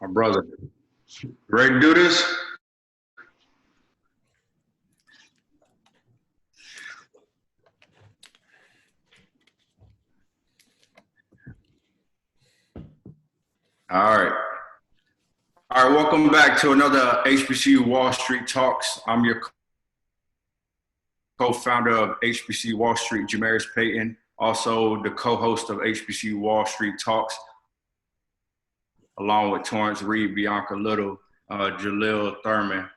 My brother, ready to do this? All right. All right, welcome back to another HBCU Wall Street Talks. I'm your co-founder of HBCU Wall Street, Jamaris Payton, also the co-host of HBCU Wall Street Talks, along with Torrance Reed, Bianca Little, Jalil Thurman.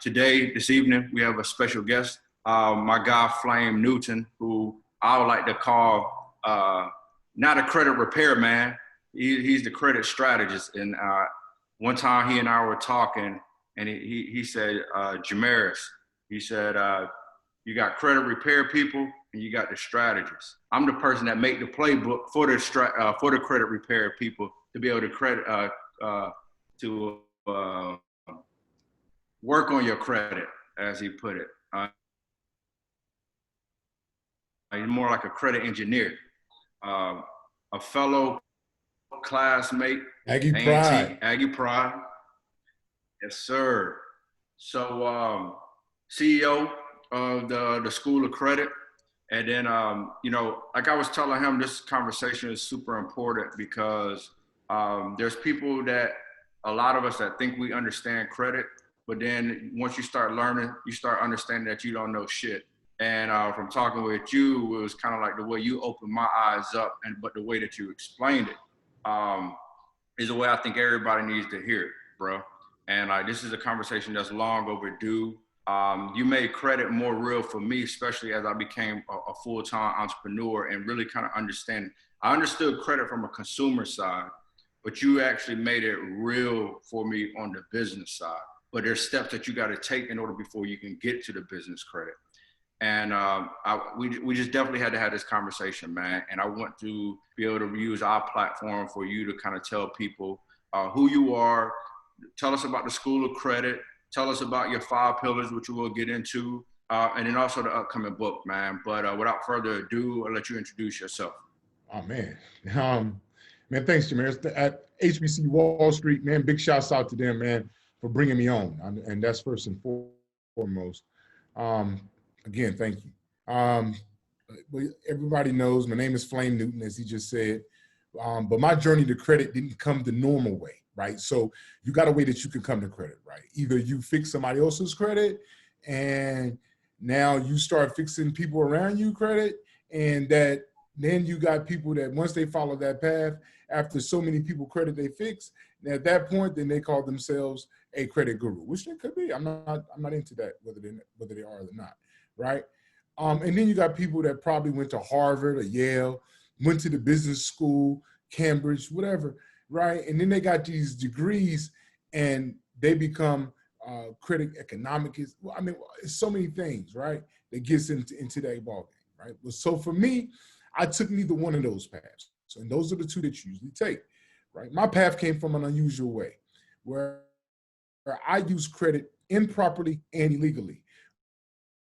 This evening, we have a special guest, my guy, Flame Newton, who I would like to call not a credit repair man. He's the credit strategist. And one time he and I were talking, and he said, Jamaris, he said, you got credit repair people and you got the strategists. I'm the person that make the playbook for the credit repair people to be able to work on your credit, as he put it. He's more like a credit engineer, a fellow classmate, Aggie Pride. Yes, sir. So CEO of the School of Credit. And then, like I was telling him, this conversation is super important because there's people that, a lot of us that think we understand credit, but then once you start learning, you start understanding that you don't know shit. And from talking with you, it was kind of like the way you opened my eyes up, but the way that you explained it is the way I think everybody needs to hear it, bro. And this is a conversation that's long overdue. You made credit more real for me, especially as I became a full-time entrepreneur and really kind of understand. I understood credit from a consumer side, but you actually made it real for me on the business side. But there's steps that you got to take in order before you can get to the business credit. And we just definitely had to have this conversation, man. And I want to be able to use our platform for you to kind of tell people who you are, tell us about the School of Credit, tell us about your 5 pillars, which we'll get into, and then also the upcoming book, man. But without further ado, I'll let you introduce yourself. Oh, man. Man, thanks, Jamaris. At HBC Wall Street, man, big shouts out to them, man, for bringing me on. And that's first and foremost. Again, thank you. Everybody knows my name is Flame Newton, as he just said. But my journey to credit didn't come the normal way, right? So you got a way that you can come to credit, right? Either you fix somebody else's credit and now you start fixing people around you credit, and that then you got people that once they follow that path, after so many people credit they fix, and at that point, then they call themselves a credit guru, which they could be. I'm not into that, whether they are or not, right? And then you got people that probably went to Harvard or Yale, went to the business school, Cambridge, whatever, right? And then they got these degrees and they become credit economics. Well, I mean, it's so many things, right? That gets into that ballgame, right? Well, so for me, I took neither one of those paths. So, and those are the two that you usually take, right? My path came from an unusual way where I use credit improperly and illegally,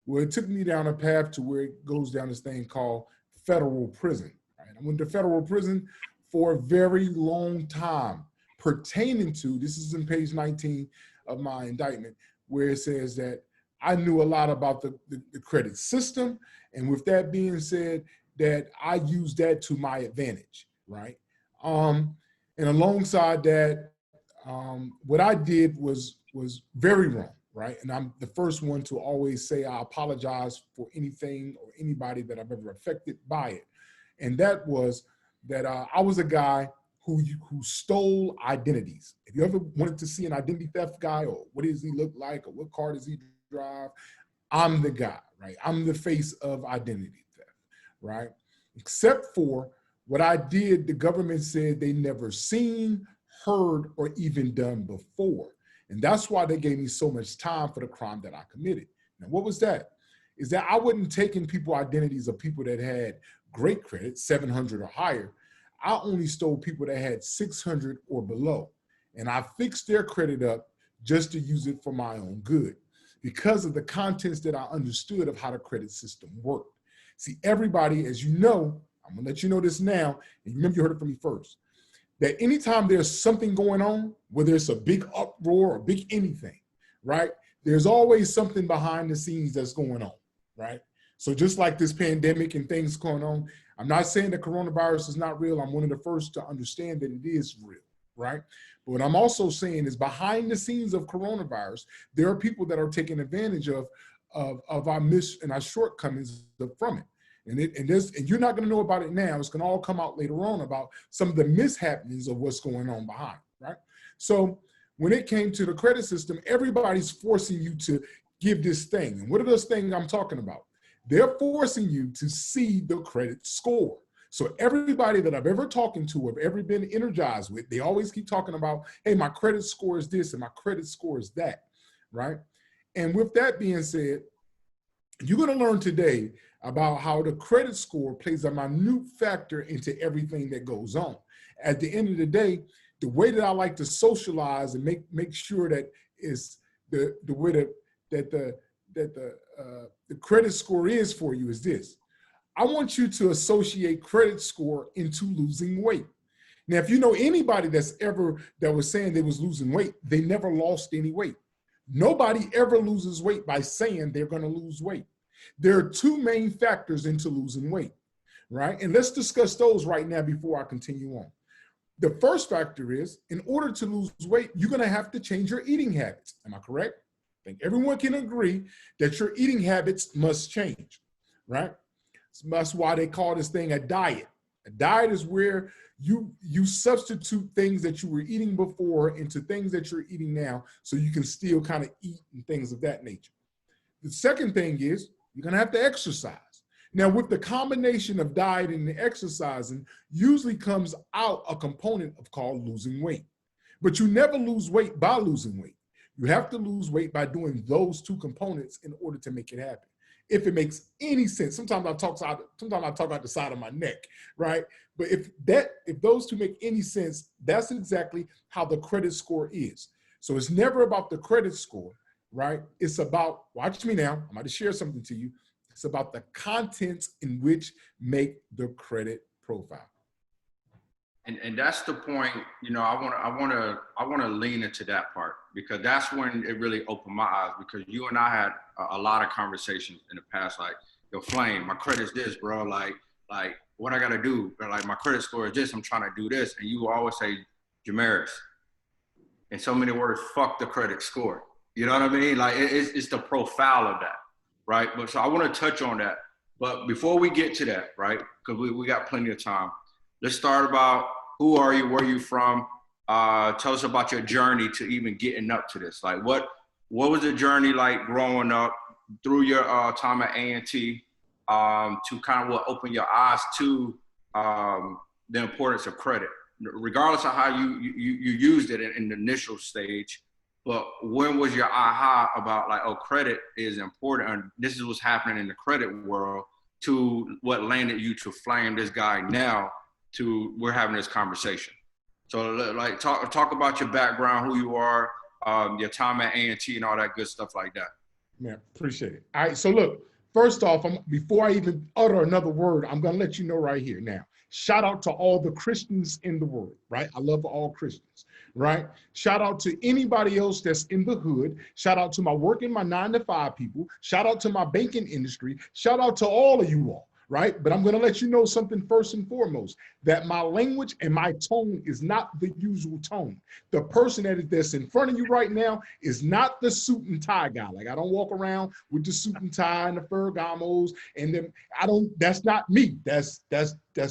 where it took me down a path to where it goes down this thing called federal prison. Right? I went to federal prison for a very long time, pertaining to, this is in page 19 of my indictment, where it says that I knew a lot about the credit system. And with that being said, that I used that to my advantage, right? And alongside that, what I did was very wrong, right? And I'm the first one to always say I apologize for anything or anybody that I've ever affected by it. And that was that I was a guy who stole identities. If you ever wanted to see an identity theft guy, or what does he look like, or what car does he drive, I'm the guy, right? I'm the face of identity theft, right? Except for what I did, the government said they never seen, heard, or even done before. And that's why they gave me so much time for the crime that I committed. Now, what was that? Is that I wasn't taking people identities of people that had great credit, 700 or higher. I only stole people that had 600 or below. And I fixed their credit up just to use it for my own good because of the contents that I understood of how the credit system worked. See, everybody, as you know, I'm gonna let you know this now, and remember you heard it from me first, that anytime there's something going on, whether it's a big uproar or big anything, right? There's always something behind the scenes that's going on, right? So just like this pandemic and things going on, I'm not saying that coronavirus is not real. I'm one of the first to understand that it is real, right? But what I'm also saying is behind the scenes of coronavirus, there are people that are taking advantage of our miss and our shortcomings from it. And you're not going to know about it now. It's going to all come out later on about some of the mishappenings of what's going on behind, right? So when it came to the credit system, everybody's forcing you to give this thing. And what are those things I'm talking about? They're forcing you to see the credit score. So everybody that I've ever talked to, have ever been energized with, they always keep talking about, hey, my credit score is this and my credit score is that, right? And with that being said, you're going to learn today about how the credit score plays a minute factor into everything that goes on. At the end of the day, the way that I like to socialize and make sure that is the way that the credit score is for you is this. I want you to associate credit score into losing weight. Now, if you know anybody that was saying they was losing weight, they never lost any weight. Nobody ever loses weight by saying they're going to lose weight. There are two main factors into losing weight, right? And let's discuss those right now before I continue on. The first factor is, in order to lose weight, you're going to have to change your eating habits. Am I correct? I think everyone can agree that your eating habits must change, right? That's why they call this thing a diet. A diet is where you substitute things that you were eating before into things that you're eating now so you can still kind of eat and things of that nature. The second thing is you're going to have to exercise. Now, with the combination of dieting and exercising, usually comes out a component of called losing weight. But you never lose weight by losing weight. You have to lose weight by doing those two components in order to make it happen. If it makes any sense, sometimes I talk out the side of my neck, right? But if those two make any sense, that's exactly how the credit score is. So it's never about the credit score, right? It's about, watch me now, I'm going to share something to you. It's about the contents in which make the credit profile. And that's the point, I want to lean into that part, because that's when it really opened my eyes, because you and I had a lot of conversations in the past, like, yo, Flame, my credit's this, bro. Like what I got to do? Like, my credit score is this, I'm trying to do this. And you always say, Jamaris, in so many words, fuck the credit score. You know what I mean? Like, it's the profile of that, right? But so I want to touch on that. But before we get to that, right, because we got plenty of time, let's start about who are you, where are you from? Tell us about your journey to even getting up to this. Like, what was the journey like growing up through your time at A&T to kind of what opened your eyes to the importance of credit, regardless of how you used it in the initial stage. But when was your aha about like, oh, credit is important, and this is what's happening in the credit world, to what landed you to Flame, this guy now, to we're having this conversation. So like talk about your background, who you are, your time at A&T and all that good stuff like that. Man, appreciate it. All right, so look, first off, before I even utter another word, I'm gonna let you know right here now. Shout out to all the Christians in the world, right? I love all Christians, right? Shout out to anybody else that's in the hood. Shout out to my 9-to-5 people. Shout out to my banking industry. Shout out to all of you all, right? But I'm going to let you know something first and foremost, that my language and my tone is not the usual tone. The person that's in front of you right now is not the suit and tie guy. Like, I don't walk around with the suit and tie and the Ferragamos, and then that's not me. That's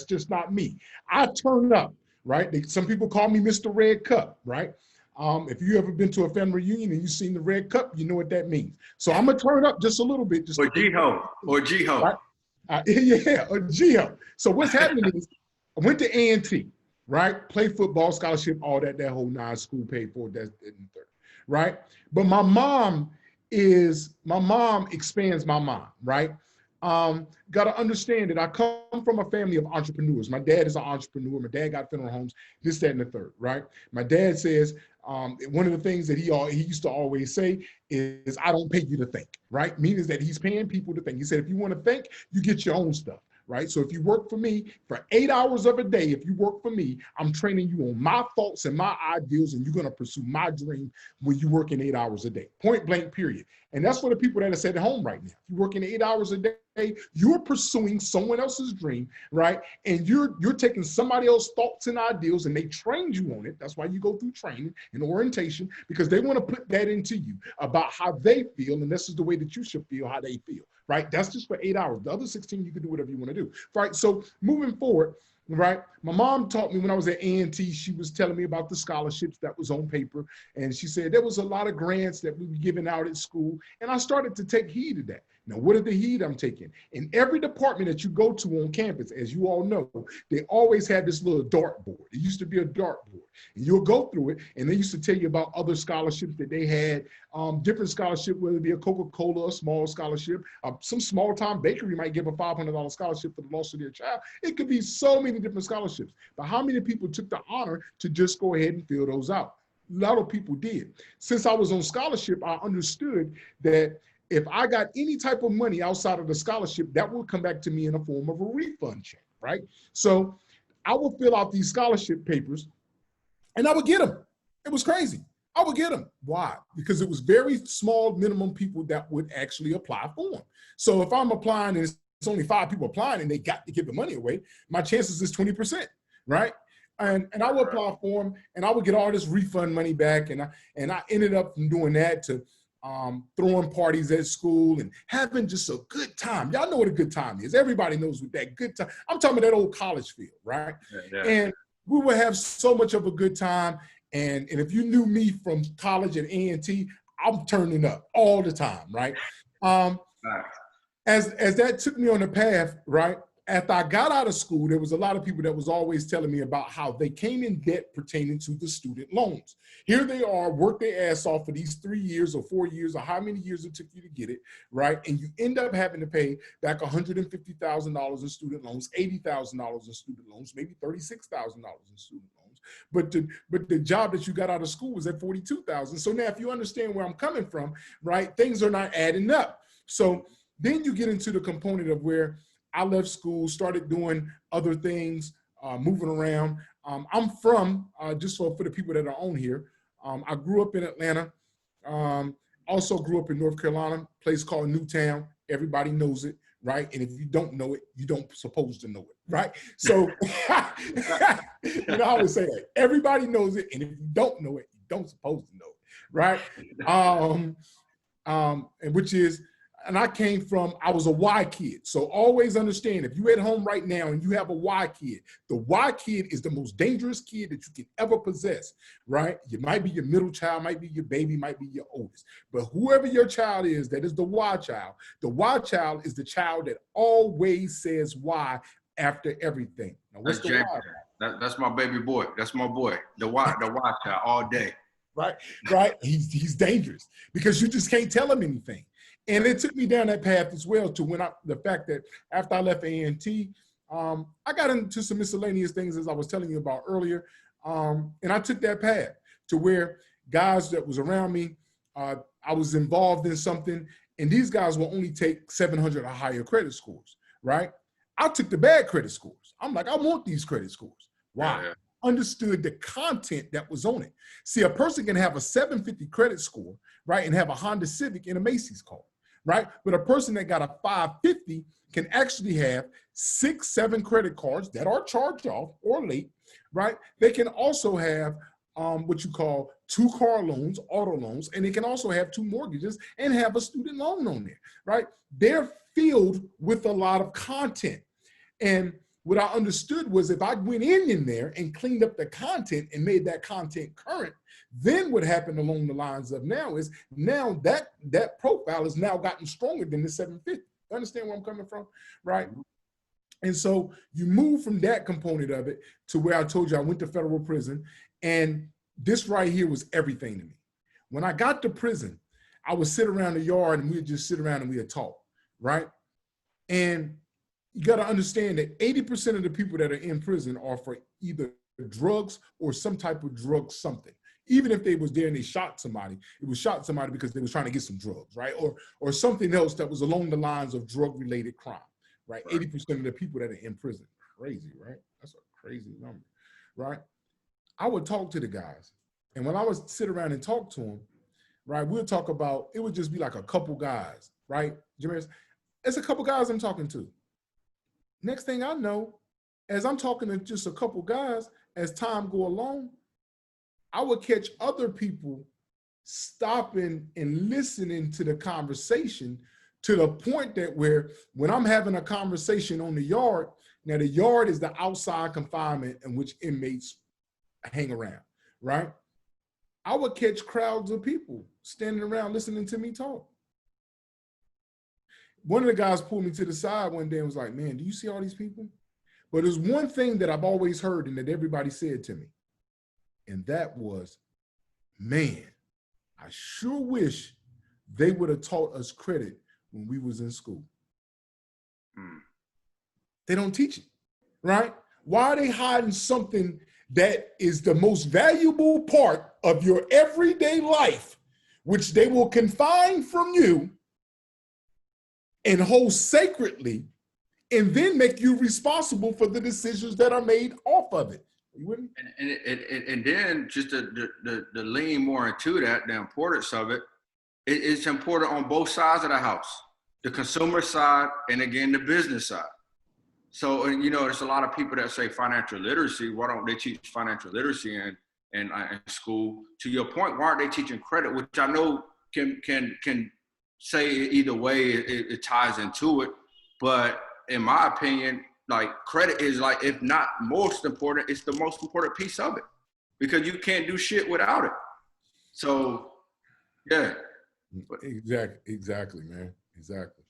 just not me. I turn up, right? Some people call me Mr. Red Cup, right? If you ever been to a family reunion and you've seen the red cup, you know what that means. So I'm gonna turn up just a little bit. Or Jiho. Or Jiho. Right? Yeah, or Gio. So what's happening is I went to A&T, right? Play football, scholarship, all that whole nine, school paid for, that's in the third, right? But my mom expands my mind, right? Got to understand that I come from a family of entrepreneurs. My dad is an entrepreneur. My dad got funeral homes, this, that, and the third, right? My dad says, one of the things that he used to always say is, I don't pay you to think, right? Meaning that he's paying people to think. He said, if you want to think, you get your own stuff, right? So if you work for me for 8 hours of a day, if you work for me, I'm training you on my thoughts and my ideals, and you're going to pursue my dream when you work in 8 hours a day, point blank, period. And that's for the people that are sitting at home right now. If you're working 8 hours a day, you're pursuing someone else's dream, right? And you're taking somebody else's thoughts and ideals, and they trained you on it. That's why you go through training and orientation, because they want to put that into you about how they feel, and this is the way that you should feel, how they feel, right? That's just for 8 hours. The other 16, you can do whatever you want to do, right? So moving forward, right? My mom taught me when I was at A&T, she was telling me about the scholarships that was on paper. And she said there was a lot of grants that we were giving out at school. And I started to take heed of that. Now, what is the heed I'm taking? In every department that you go to on campus, as you all know, they always had this little dartboard. It used to be a dartboard. And you'll go through it, and they used to tell you about other scholarships that they had, different scholarship, whether it be a Coca-Cola, a small scholarship, some small-time bakery might give a $500 scholarship for the loss of their child. It could be so many different scholarships. But how many people took the honor to just go ahead and fill those out? A lot of people did. Since I was on scholarship, I understood that if I got any type of money outside of the scholarship, that will come back to me in a form of a refund check, right? So I would fill out these scholarship papers, and I would get them. It was crazy. I would get them. Why? Because it was very small minimum people that would actually apply for them. So if I'm applying and it's only 5 people applying and they got to give the money away, my chances is 20%, right? And I would apply for them, and I would get all this refund money back. And I ended up from doing that to throwing parties at school and having just a good time. Y'all know what a good time is. Everybody knows what that good time. I'm talking about that old college feel, right? Yeah. And we would have so much of a good time. And if you knew me from college at A&T, I'm turning up all the time, right? As that took me on the path, right? After I got out of school, there was a lot of people that was always telling me about how they came in debt pertaining to the student loans. Here they are, work their ass off for these 3 years or 4 years or how many years it took you to get it, right? And you end up having to pay back $150,000 in student loans, $80,000 in student loans, maybe $36,000 in student loans. But the job that you got out of school was at $42,000. So now if you understand where I'm coming from, right, things are not adding up. So then you get into the component of where I left school, started doing other things, moving around. I'm from, just for the people that are on here, I grew up in Atlanta, also grew up in North Carolina, a place called Newtown. Everybody knows it, right? And if you don't know it, you don't supposed to know it, right? So, I always say that. Everybody knows it, and if you don't know it, you don't supposed to know it, right? And which is, and I was a Y kid. So always understand, if you're at home right now and you have a Y kid, the Y kid is the most dangerous kid that you can ever possess, right? It might be your middle child, might be your baby, might be your oldest. But whoever your child is, that is the Y child. The Y child is the child that always says why after everything. Now, what's the Y? That's my baby boy. That's my boy. The Y child all day. Right. He's dangerous because you just can't tell him anything. And it took me down that path as well to the fact that after I left A&T, I got into some miscellaneous things, as I was telling you about earlier. And I took that path to where guys that was around me, I was involved in something, and these guys will only take 700 or higher credit scores, right? I took the bad credit scores. I'm like, I want these credit scores. Why? Yeah. Understood the content that was on it. See, a person can have a 750 credit score, right, and have a Honda Civic and a Macy's car. right? But a person that got a 550 can actually have 6, 7 credit cards that are charged off or late, right? They can also have what you call 2 car loans, auto loans, and they can also have 2 mortgages and have a student loan on there, right? They're filled with a lot of content. And what I understood was if I went in there and cleaned up the content and made that content current, then what happened along the lines of now is now that profile has now gotten stronger than the 750. You understand where I'm coming from, right? And so you move from that component of it to where I told you I went to federal prison, and this right here was everything to me. When I got to prison, I would sit around the yard and we'd just sit around and we'd talk, right? And you got to understand that 80% of the people that are in prison are for either drugs or some type of drug something. Even if they was there and they shot somebody, it was shot somebody because they was trying to get some drugs, right? Or something else that was along the lines of drug-related crime, right? 80% of the people that are in prison. Crazy, right? That's a crazy number, right? I would talk to the guys. And when I would sit around and talk to them, right, we'll talk about, it would just be like a couple guys, right? Jameer, it's a couple guys I'm talking to. Next thing I know, as I'm talking to just a couple guys, as time go along, I would catch other people stopping and listening to the conversation to the point that where when I'm having a conversation on the yard, now the yard is the outside confinement in which inmates hang around, right? I would catch crowds of people standing around listening to me talk. One of the guys pulled me to the side one day and was like, man, do you see all these people? But there's one thing that I've always heard and that everybody said to me. And that was, man, I sure wish they would have taught us credit when we was in school. They don't teach it, right? Why are they hiding something that is the most valuable part of your everyday life, which they will confine from you and hold sacredly, and then make you responsible for the decisions that are made off of it? You with me? And then just to lean more into that, the importance of it, it's important on both sides of the house, the consumer side and again, the business side. So, and you know, there's a lot of people that say financial literacy. Why don't they teach financial literacy in school? To your point, why aren't they teaching credit? Which I know can say either way, it ties into it. But in my opinion, like credit is like, if not most important, it's the most important piece of it because you can't do shit without it. So, yeah. Exactly, man. Exactly.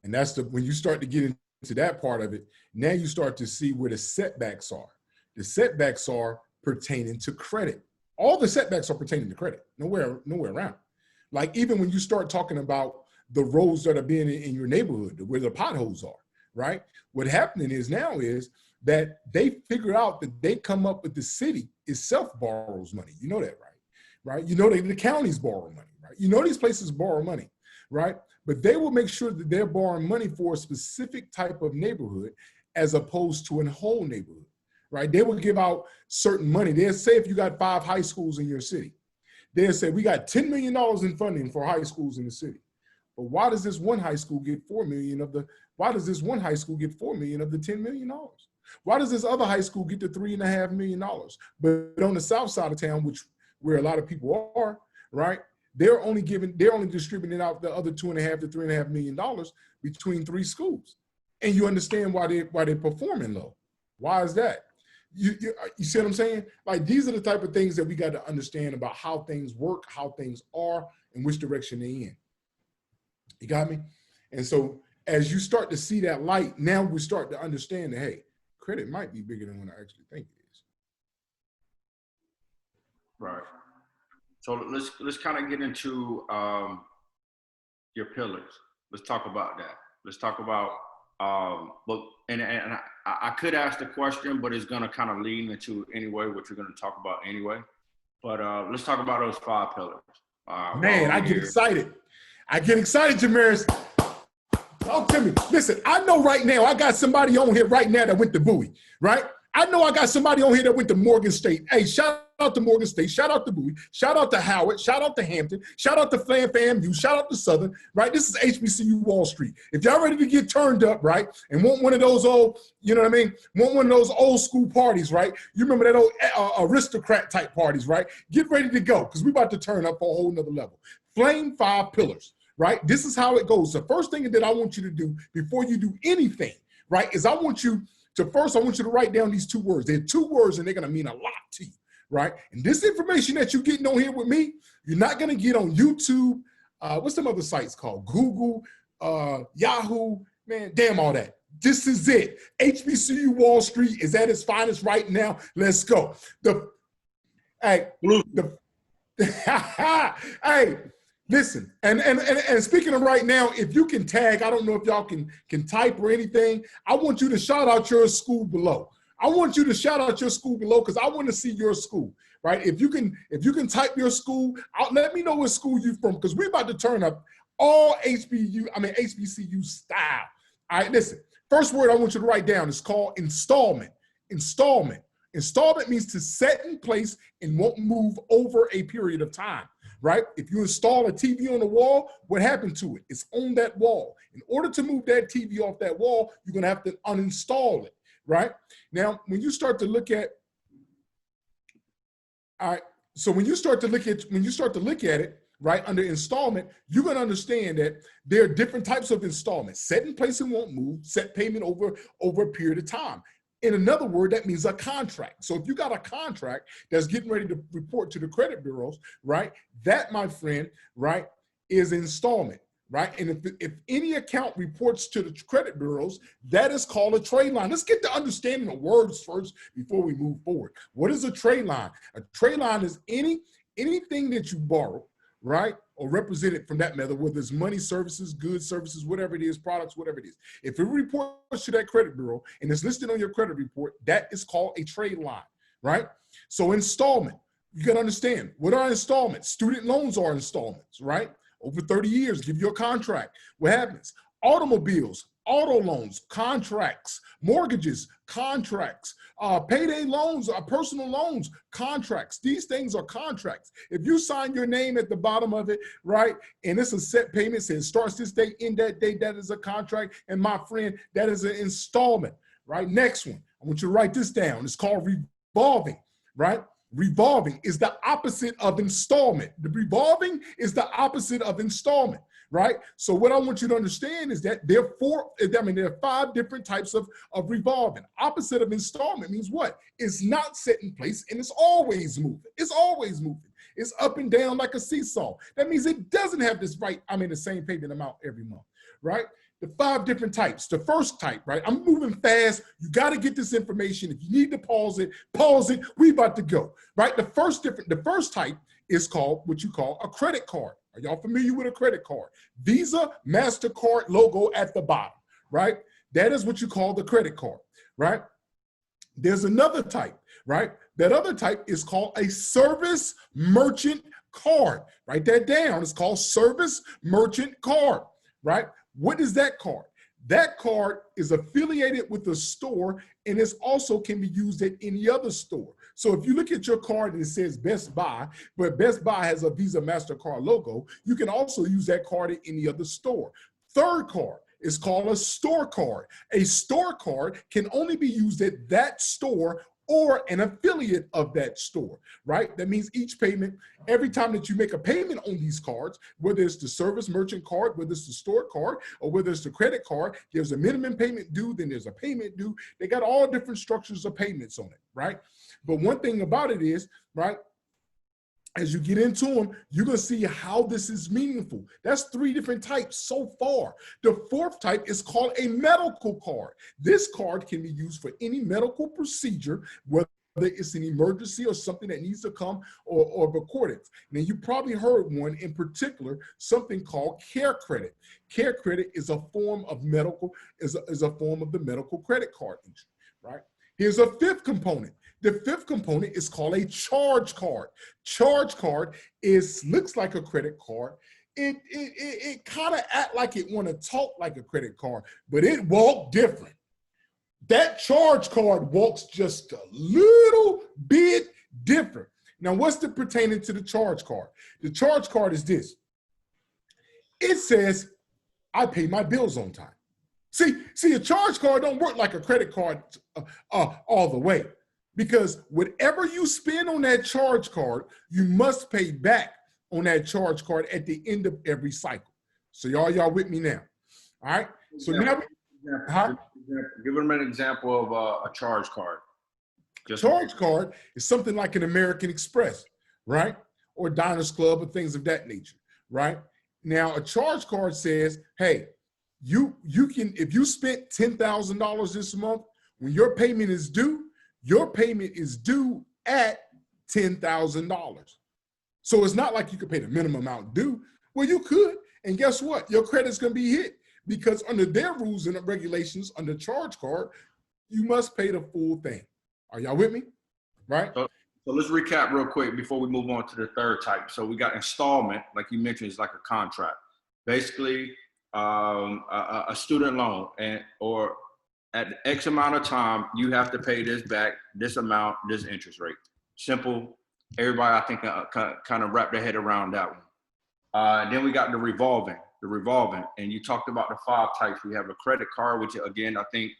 And that's when you start to get into that part of it, now you start to see where the setbacks are. The setbacks are pertaining to credit. All the setbacks are pertaining to credit, nowhere around. Like even when you start talking about the roads that are being in your neighborhood, where the potholes are, right? What happening is now is that they figure out that they come up with the city itself borrows money. You know that, right? Right? You know the counties borrow money, right? You know these places borrow money, right? But they will make sure that they're borrowing money for a specific type of neighborhood as opposed to a whole neighborhood, right? They will give out certain money. They'll say if you got 5 high schools in your city, they'll say we got $10 million in funding for high schools in the city. But why does this one high school get 4 million of the, why does this one high school get 4 million of the $10 million? Why does this other high school get the $3.5 million? But on the south side of town, where a lot of people are, right? They're only distributing out the other $2.5 to $3.5 million between 3 schools. And you understand why they're performing low. Why is that? You see what I'm saying? Like these are the type of things that we got to understand about how things work, how things are, and which direction they're in. You got me? And so as you start to see that light, now we start to understand that, hey, credit might be bigger than what I actually think it is. Right. So let's kind of get into your pillars. Let's talk about that. Let's talk about I could ask the question, but it's gonna kind of lead into anyway what you're gonna talk about anyway. But let's talk about those 5 pillars. Man, I get excited. I get excited, Jamaris. Talk to me. Listen, I know right now I got somebody on here right now that went to Bowie, right? I know I got somebody on here that went to Morgan State. Hey, shout out to Morgan State, shout out to Bowie, shout out to Howard, shout out to Hampton, shout out to FAMU, shout out to Southern, right? This is HBCU Wall Street. If y'all ready to get turned up, right, and want one of those old, you know what I mean, want one of those old school parties, right? You remember that old aristocrat type parties, right? Get ready to go, because we're about to turn up a whole nother level. Flame 5 pillars, right? This is how it goes. The first thing that I want you to do before you do anything, right, is I want you to write down these 2 words. They're 2 words and they're gonna mean a lot to you, right? And this information that you're getting on here with me, you're not gonna get on YouTube, what's some other sites called? Google, Yahoo, man, damn all that. This is it. HBCU Wall Street is at its finest right now. Let's go. Hey, listen, and speaking of right now, if you can tag, I don't know if y'all can type or anything, I want you to shout out your school below. I want you to shout out your school below because I want to see your school, right? If you can type your school, let me know what school you're from, because we're about to turn up all HBCU style. All right, listen, first word I want you to write down is called installment. Installment. Installment means to set in place and won't move over a period of time, right? If you install a TV on the wall, what happened to it? It's on that wall. In order to move that TV off that wall, you're gonna have to uninstall it, right? Now, when you start to look at, all right, so when you start to look at it, right, under installment, you're gonna understand that there are different types of installments. Set in place and won't move, set payment over a period of time. In another word, that means a contract. So if you got a contract that's getting ready to report to the credit bureaus, right, that, my friend, right, is installment, right? And if any account reports to the credit bureaus, that is called a trade line. Let's get to understanding the words first before we move forward. What is a trade line? A trade line is anything that you borrow, right, or represented from that method, whether it's money, services, goods, services, whatever it is, products, whatever it is. If it reports to that credit bureau and it's listed on your credit report, that is called a trade line, right? So installment, you gotta understand, what are installments? Student loans are installments, right? Over 30 years, give you a contract. What happens? Automobiles, auto loans, contracts, mortgages, contracts, payday loans, personal loans, contracts. These things are contracts. If you sign your name at the bottom of it, right, and it's a set payment, says starts this date, end that date, that is a contract. And my friend, that is an installment, right? Next one, I want you to write this down. It's called revolving, right? Revolving is the opposite of installment. The revolving is the opposite of installment, right? So what I want you to understand is that there are 5 different types of revolving. Opposite of installment means what? It's not set in place and it's always moving. It's always moving. It's up and down like a seesaw. That means it doesn't have this the same payment amount every month, right? The 5 different types. The first type, right? I'm moving fast. You got to get this information. If you need to pause it, pause it. We about to go, right? The first type is called what you call a credit card. Are y'all familiar with a credit card? Visa, MasterCard logo at the bottom, right? That is what you call the credit card, right? There's another type, right? That other type is called a service merchant card. Write that down. It's called service merchant card, right? What is that card? That card is affiliated with the store and it also can be used at any other store. So if you look at your card and it says Best Buy, but Best Buy has a Visa MasterCard logo, you can also use that card at any other store. Third card is called a store card. A store card can only be used at that store or an affiliate of that store, right? That means each payment, every time that you make a payment on these cards, whether it's the service merchant card, whether it's the store card, or whether it's the credit card, there's a minimum payment due, then there's a payment due. They got all different structures of payments on it, right? But one thing about it is, right, as you get into them, you're gonna see how this is meaningful. That's 3 different types so far. The 4th type is called a medical card. This card can be used for any medical procedure, whether it's an emergency or something that needs to come or recorded. Now, you probably heard one in particular, something called Care Credit. Care Credit is a form of a form of the medical credit card, right? Here's a 5th component. The 5th component is called a charge card. Charge card looks like a credit card. It kind of act like it want to talk like a credit card, but it walk different. That charge card walks just a little bit different. Now, what's the pertaining to the charge card? The charge card is this. It says, I pay my bills on time. See, a charge card don't work like a credit card all the way, because whatever you spend on that charge card, you must pay back on that charge card at the end of every cycle. So y'all with me now? All right. So now, give them an example of a charge card. Charge card is something like an American Express, right? Or Diners Club or things of that nature, right? Now, a charge card says, hey, you can, if you spent $10,000 this month, when your payment is due at $10,000. So it's not like you could pay the minimum amount due. Well, you could, and guess what? Your credit's gonna be hit, because under their rules and regulations, under charge card, you must pay the full thing. Are y'all with me? Right? So let's recap real quick before we move on to the third type. So we got installment, like you mentioned, is like a contract. Basically, a student loan, or at X amount of time, you have to pay this back, this amount, this interest rate. Simple. Everybody, I think, kind of wrap their head around that one. Then we got the revolving, and you talked about the 5 types. We have a credit card, which again, I think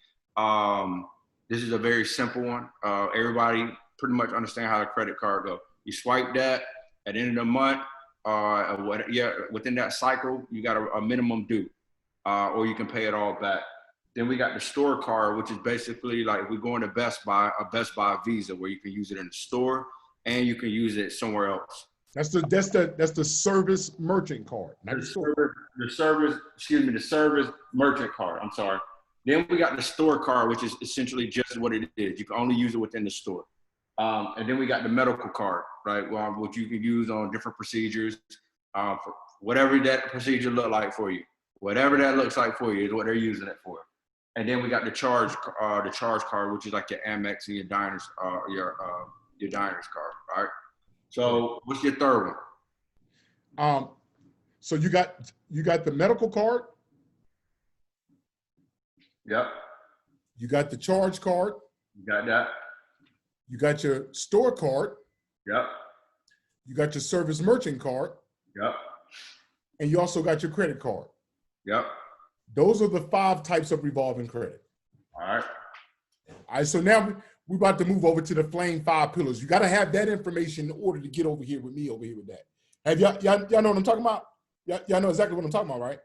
this is a very simple one. Everybody pretty much understand how the credit card goes. You swipe that at the end of the month, within that cycle, you got a minimum due, or you can pay it all back. Then we got the store card, which is basically like if we go into Best Buy, a Best Buy Visa, where you can use it in the store and you can use it somewhere else. That's the service merchant card. The service merchant card. I'm sorry. Then we got the store card, which is essentially just what it is. You can only use it within the store. And then we got the medical card, right? Well, which you can use on different procedures, for whatever that procedure look like for you. Whatever that looks like for you is what they're using it for. And then we got the charge card, which is like your Amex and your Diners, your Diners card, right? So what's your third one? So you got the medical card. Yep. You got the charge card. You got that. You got your store card. Yep. You got your service merchant card. Yep. And you also got your credit card. Yep. Those are the 5 types of revolving credit. All right. All right, so now we're about to move over to the flame 5 pillars. You got to have that information in order to get over here with me over here with that. Have y'all know what I'm talking about? Y'all know exactly what I'm talking about, right?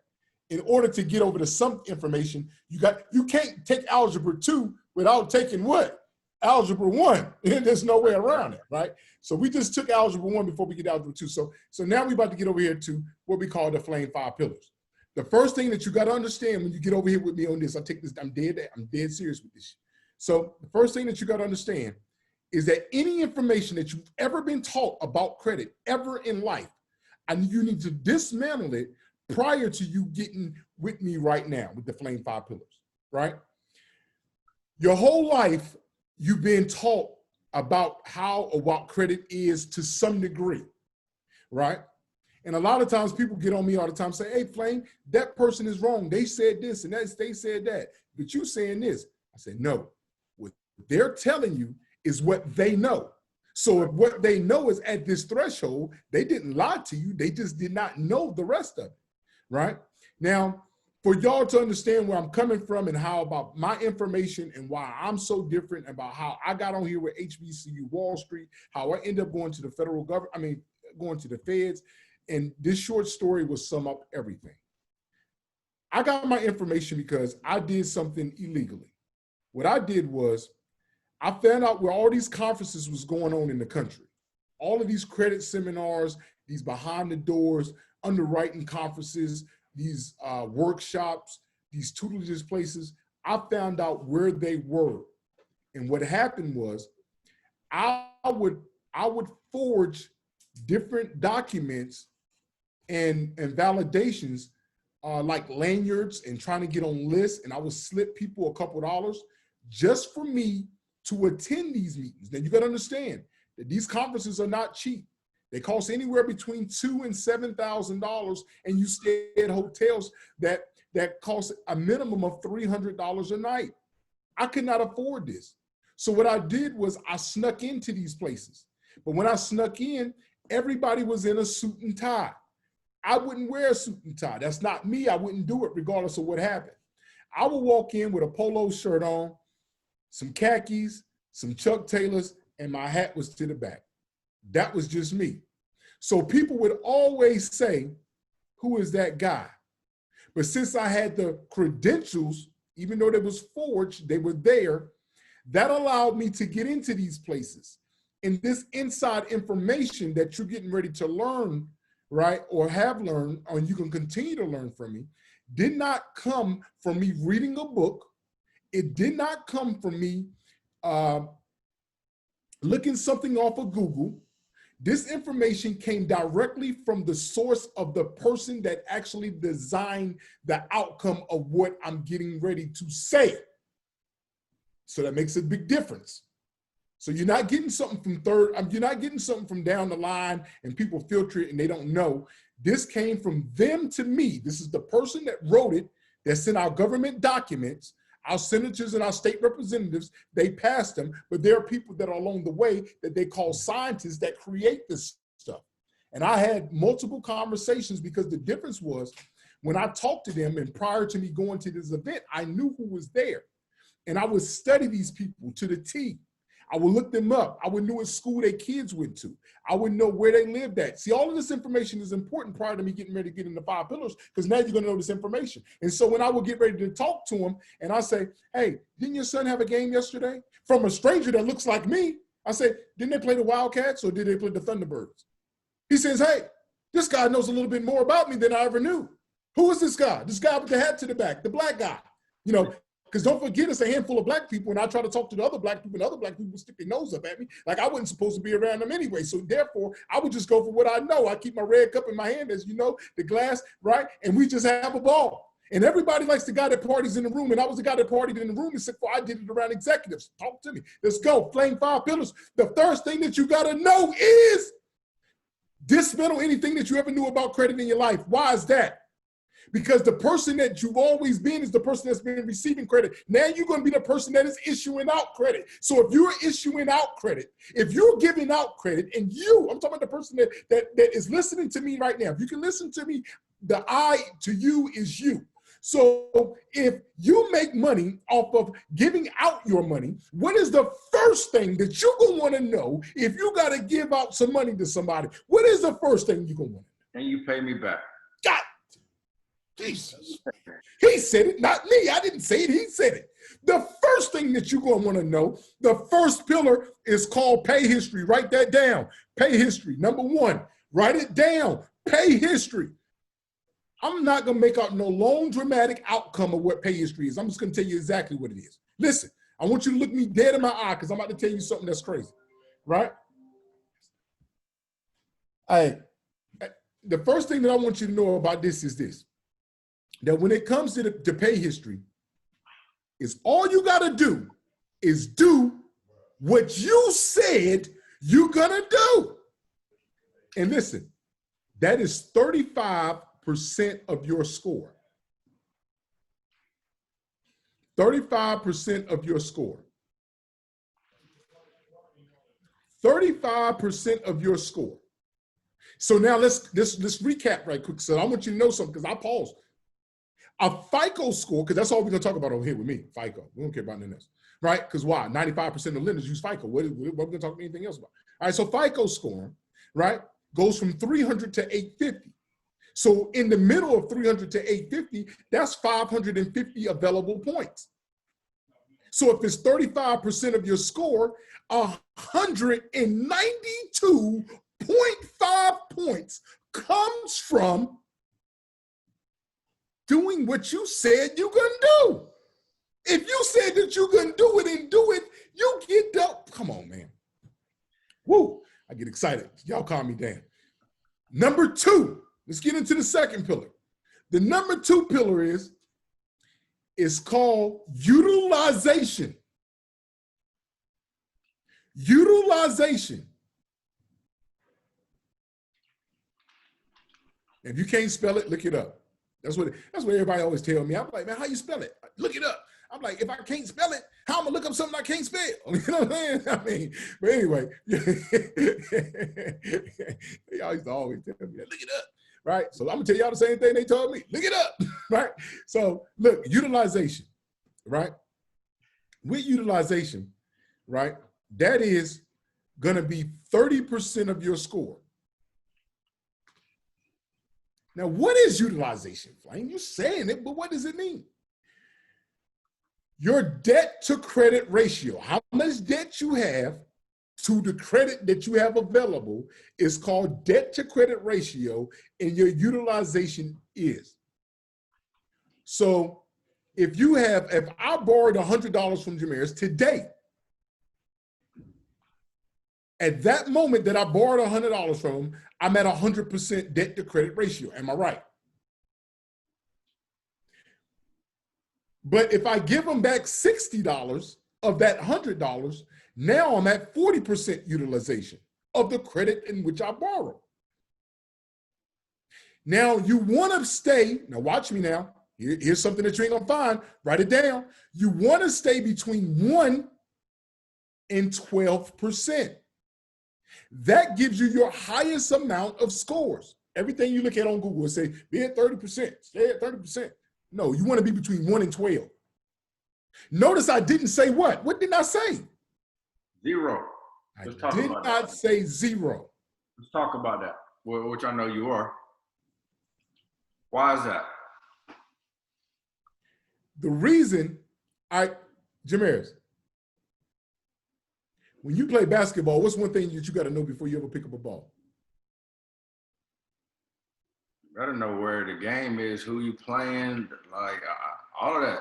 In order to get over to some information, you can't take algebra 2 without taking what? Algebra 1. There's no way around it, right? So we just took algebra 1 before we get algebra 2. So now we're about to get over here to what we call the flame 5 pillars. The first thing that you got to understand when you get over here with me on this, I'm dead serious with this. So the first thing that you got to understand is that any information that you've ever been taught about credit ever in life, and you need to dismantle it prior to you getting with me right now with the flame 5 pillars, right? Your whole life, you've been taught about how or what credit is to some degree, right? And a lot of times people get on me all the time, say, hey, Flame, that person is wrong. They said this and they said that, but you saying this. I said, no, what they're telling you is what they know. So if what they know is at this threshold, they didn't lie to you. They just did not know the rest of it, right? Now, for y'all to understand where I'm coming from and how about my information and why I'm so different about how I got on here with HBCU Wall Street, how I ended up going to the federal government, going to the feds. And this short story will sum up everything. I got my information because I did something illegally. What I did was I found out where all these conferences was going on in the country. All of these credit seminars, these behind the doors, underwriting conferences, these workshops, these tutelages places, I found out where they were. And what happened was I would forge different documents and validations like lanyards and trying to get on lists, and I would slip people a couple dollars just for me to attend these meetings. Now you got to understand that these conferences are not cheap. They cost anywhere between $2,000 and $7,000, and you stay at hotels that cost a minimum of $300 a night. I could not afford this. So what I did was I snuck into these places. But when I snuck in, everybody was in a suit and tie. I wouldn't wear a suit and tie. That's not me. I wouldn't do it regardless of what happened. I would walk in with a polo shirt on, some khakis, some Chuck Taylors, and my hat was to the back. That was just me. So people would always say, who is that guy? But since I had the credentials, even though they was forged, they were there, that allowed me to get into these places. And this inside information that you're getting ready to learn, right, or have learned, or you can continue to learn from me, did not come from me reading a book. It did not come from me looking something off of Google. This information came directly from the source of the person that actually designed the outcome of what I'm getting ready to say. So that makes a big difference. So you're not getting something you're not getting something from down the line and people filter it and they don't know. This came from them to me. This is the person that wrote it, that's in our government documents, our senators and our state representatives, they passed them, but there are people that are along the way that they call scientists that create this stuff. And I had multiple conversations because the difference was when I talked to them and prior to me going to this event, I knew who was there. And I would study these people to the T. I would look them up. I would know what school their kids went to. I would know where they lived at. See, all of this information is important prior to me getting ready to get into 5 pillars, because now you're going to know this information. And so when I would get ready to talk to them and I say, hey, didn't your son have a game yesterday? From a stranger that looks like me, I say, didn't they play the Wildcats or did they play the Thunderbirds? He says, hey, this guy knows a little bit more about me than I ever knew. Who is this guy? This guy with the hat to the back, the black guy, you know. Because don't forget, it's a handful of black people, and I try to talk to the other black people, and other black people stick their nose up at me like I wasn't supposed to be around them anyway. So therefore, I would just go for what I know. I keep my red cup in my hand, as you know, the glass, right? And we just have a ball. And everybody likes the guy that parties in the room, and I was the guy that partied in the room, except for I did it around executives. Talk to me. Let's go. Flame 5 pillars. The first thing that you got to know is dismantle anything that you ever knew about credit in your life. Why is that? Because the person that you've always been is the person that's been receiving credit. Now you're going to be the person that is issuing out credit. So if you're issuing out credit, if you're giving out credit, and I'm talking about the person that is listening to me right now. If you can listen to me, the I to you is you. So if you make money off of giving out your money, what is the first thing that you're going to want to know if you got to give out some money to somebody? What is the first thing you're going to want to know? And you pay me back. God. Jesus. He said it, not me. I didn't say it. He said it. The first thing that you're going to want to know, the first pillar is called pay history. Write that down. Pay history. Number 1, write it down. Pay history. I'm not going to make out no long dramatic outcome of what pay history is. I'm just going to tell you exactly what it is. Listen, I want you to look me dead in my eye because I'm about to tell you something that's crazy. Right? The first thing that I want you to know about this is this. That when it comes to pay history, is all you got to do is do what you said you're going to do. And listen, that is 35% of your score. 35% of your score. 35% of your score. So now let's recap right quick. So I want you to know something because I paused. A FICO score, because that's all we're going to talk about over here with me, FICO. We don't care about anything else, right? Because why? 95% of lenders use FICO. What are we going to talk about anything else about? All right, so FICO score, right, goes from 300 to 850. So in the middle of 300 to 850, that's 550 available points. So if it's 35% of your score, 192.5 points comes from doing what you said you're going to do. If you said that you're going to do it and do it, you get up. Come on, man. Woo, I get excited. Y'all calm me down. Number 2, let's get into the second pillar. The number 2 pillar is called utilization. Utilization. If you can't spell it, look it up. That's what everybody always tell me. I'm like, man, how you spell it? Look it up. I'm like, if I can't spell it, how am I gonna look up something I can't spell? You know what I'm saying? I mean, but anyway, y'all used to always tell me that, look it up, right? So I'm gonna tell y'all the same thing they told me, look it up, right? So look, utilization, right? With utilization, right? That is gonna be 30% of your score. Now, what is utilization, Flame? You're saying it, but what does it mean? Your debt to credit ratio, how much debt you have to the credit that you have available, is called debt to credit ratio, and your utilization is. So if I borrowed $100 from Jameers today, at that moment that I borrowed $100 from him, I'm at 100% debt to credit ratio. Am I right? But if I give him back $60 of that $100, now I'm at 40% utilization of the credit in which I borrowed. Now you want to stay, now watch me now. Here's something that you ain't gonna find, write it down. You want to stay between 1 and 12%. That gives you your highest amount of scores. Everything you look at on Google will say, be at 30%, stay at 30%. No, you want to be between 1 and 12. Notice I didn't say what? What did I say? 0. I did not say 0. Let's talk about that, which I know you are. Why is that? The reason Jameers, when you play basketball, what's one thing that you got to know before you ever pick up a ball? You gotta know where the game is, who you playing, like all of that.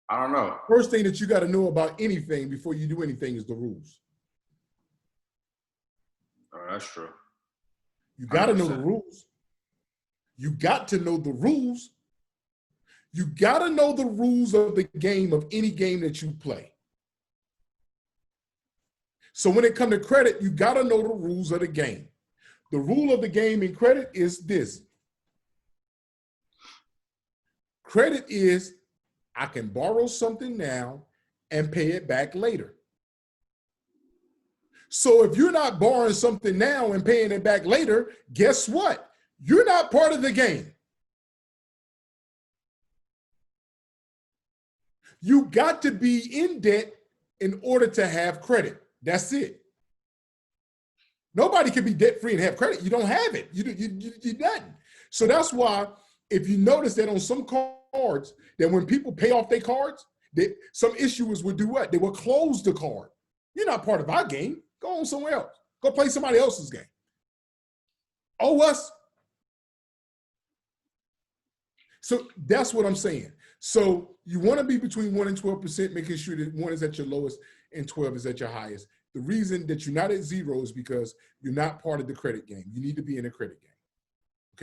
I don't know. First thing that you got to know about anything before you do anything is the rules. Oh, that's true. You got to know the rules. You got to know the rules. You got to know the rules of the game, of any game that you play. So when it comes to credit, you got to know the rules of the game. The rule of the game in credit is this. Credit is, I can borrow something now and pay it back later. So if you're not borrowing something now and paying it back later, guess what? You're not part of the game. You got to be in debt in order to have credit. That's it. Nobody can be debt free and have credit. You don't have it. You nothing. So that's why, if you notice that on some cards, that when people pay off their cards, some issuers would do what? They will close the card. You're not part of our game. Go on somewhere else. Go play somebody else's game. Owe us. So that's what I'm saying. So you want to be between 1 and 12%, making sure that 1 is at your lowest and 12 is at your highest. The reason that you're not at 0 is because you're not part of the credit game. You need to be in a credit game,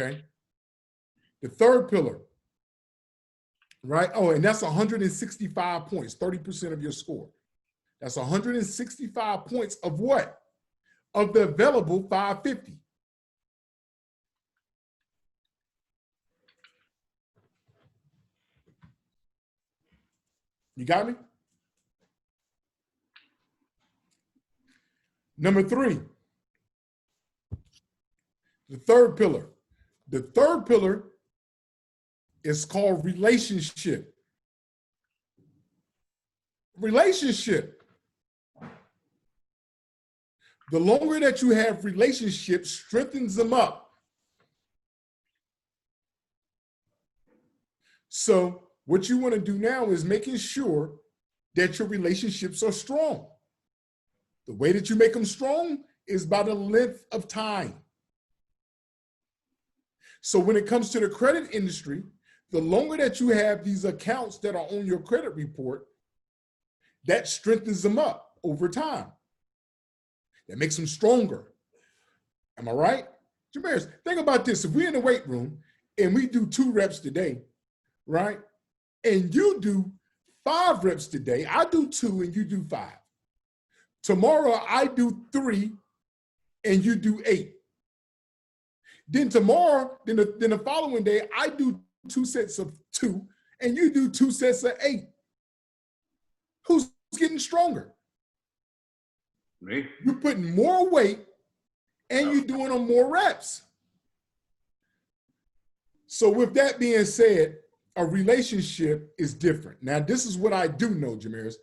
okay? The third pillar, right? Oh, and that's 165 points, 30% of your score. That's 165 points of what? Of the available 550. You got me? Number 3, the third pillar. The third pillar is called relationship. Relationship. The longer that you have relationships, strengthens them up. So what you want to do now is making sure that your relationships are strong. The way that you make them strong is by the length of time. So when it comes to the credit industry, the longer that you have these accounts that are on your credit report, that strengthens them up over time. That makes them stronger. Am I right? Jameers, think about this. If we're in the weight room and we do 2 reps today, right? And you do 5 reps today, I do 2 and you do 5. Tomorrow I do 3 and you do 8. Then tomorrow, then the following day, I do 2 sets of 2 and you do 2 sets of 8. getting stronger? Me? You're putting more weight and you're doing them more reps. So with that being said, a relationship is different. Now, this is what I do know, Jamiris.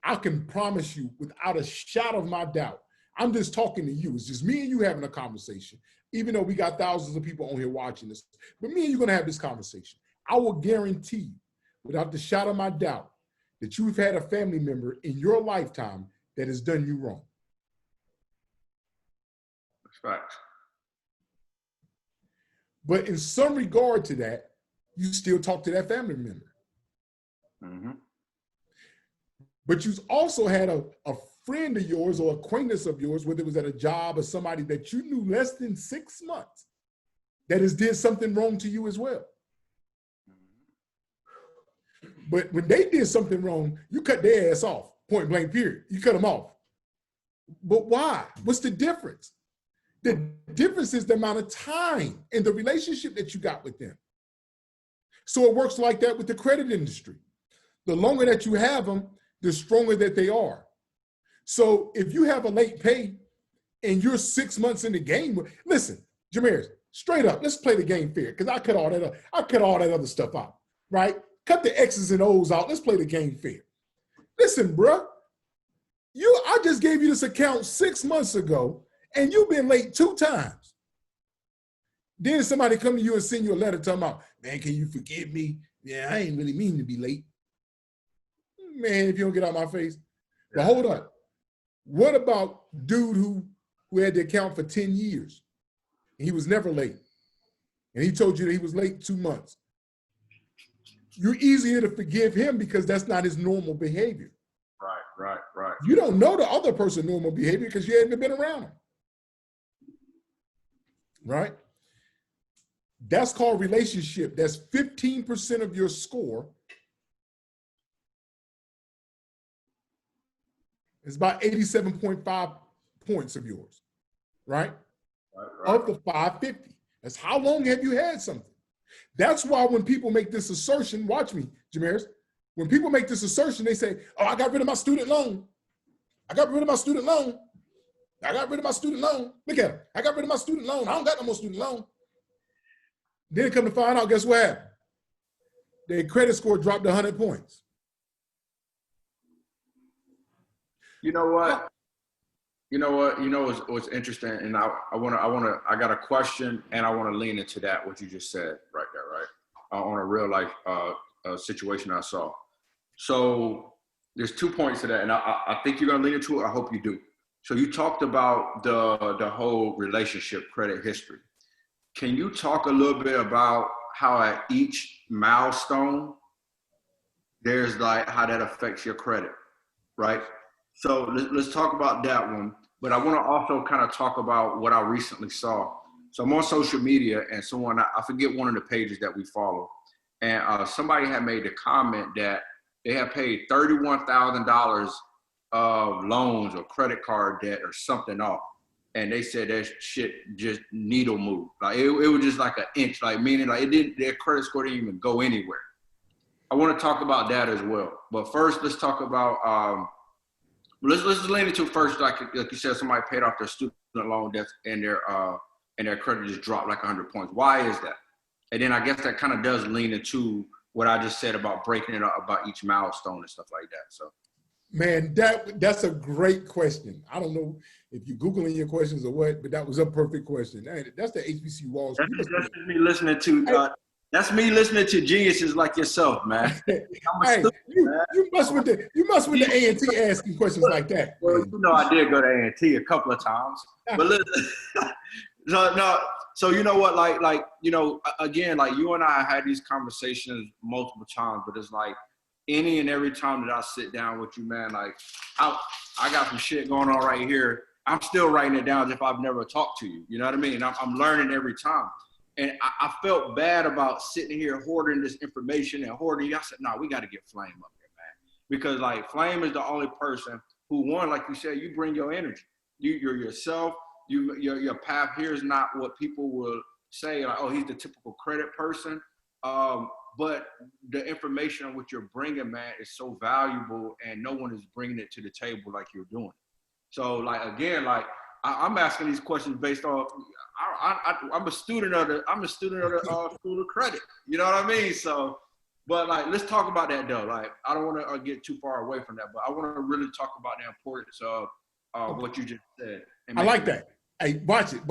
I can promise you without a shadow of my doubt, I'm just talking to you. It's just me and you having a conversation, even though we got thousands of people on here watching this. But me and you are going to have this conversation. I will guarantee you, without the shadow of my doubt, that you've had a family member in your lifetime that has done you wrong. That's facts. But in some regard to that, you still talk to that family member. Mm-hmm. But you've also had a friend of yours or acquaintance of yours, whether it was at a job or somebody that you knew less than 6 months, that has did something wrong to you as well. But when they did something wrong, you cut their ass off, point blank period. You cut them off. But why? What's the difference? The difference is the amount of time and the relationship that you got with them. So it works like that with the credit industry. The longer that you have them, the stronger that they are. So if you have a late pay and you're 6 months in the game, listen, Jamiris, straight up, let's play the game fair, because I cut all that other stuff out, right? Cut the X's and O's out. Let's play the game fair. Listen, bruh, I just gave you this account 6 months ago, and you've been late 2 times. Then somebody come to you and send you a letter talking about, man, can you forgive me? Yeah, I ain't really mean to be late. Man, if you don't get out of my face. But hold up. What about dude who had the account for 10 years? And he was never late. And he told you that he was late 2 months. You're easier to forgive him because that's not his normal behavior. Right. You don't know the other person's normal behavior because you haven't been around him. Right? That's called relationship. That's 15% of your score. It's about 87.5 points of yours, right? Of the 550. That's how long have you had something? That's why when people make this assertion, watch me, Jamiris, when people make this assertion, they say, oh, I got rid of my student loan. I got rid of my student loan. I got rid of my student loan. Look at him. I got rid of my student loan. I don't got no more student loan. Then come to find out, guess what happened? Their credit score dropped 100 points. You know what? What's interesting, and I got a question, and I want to lean into that what you just said right there, right? On a real life situation I saw. So there's 2 points to that, and I think you're gonna lean into it. I hope you do. So you talked about the whole relationship credit history. Can you talk a little bit about how at each milestone there's like how that affects your credit, right? So let's talk about that one. But I want to also kind of talk about what I recently saw. So I'm on social media, and I forget one of the pages that we follow, and somebody had made a comment that they have paid $31,000 of loans or credit card debt or something off, and they said that shit just needle moved. Like it was just like an inch, like meaning like their credit score didn't even go anywhere. I want to talk about that as well. But first, let's talk about. Let's lean into first, like you said, somebody paid off their student loan debts and their credit just dropped like 100 points. Why is that? And then I guess that kind of does lean into what I just said about breaking it up about each milestone and stuff like that. So, man, that's a great question. I don't know if you're Googling your questions or what, but that was a perfect question. That's the HBC Wall Street. That's me listening to. That's me listening to geniuses like yourself, man. Hey, you must with the A&T asking questions like that. Well, you know, I did go to A&T a couple of times, but listen, no. So you know what, like you know, again, like you and I had these conversations multiple times, but it's like any and every time that I sit down with you, man, like I got some shit going on right here. I'm still writing it down as if I've never talked to you. You know what I mean? I'm learning every time. And I felt bad about sitting here hoarding this information and hoarding. I said, no, we got to get Flame up here, man. Because like Flame is the only person who, one, like you said, you bring your energy. You're yourself. Your path here is not what people will say, like, oh, he's the typical credit person. but the information on what you're bringing, man, is so valuable, and no one is bringing it to the table like you're doing. So, like, again, like, I'm asking these questions based off. I'm a student of the School of Credit. You know what I mean? So, but like, let's talk about that though. Like, I don't want to get too far away from that, but I want to really talk about the importance of what you just said. I like that. Hey, watch it.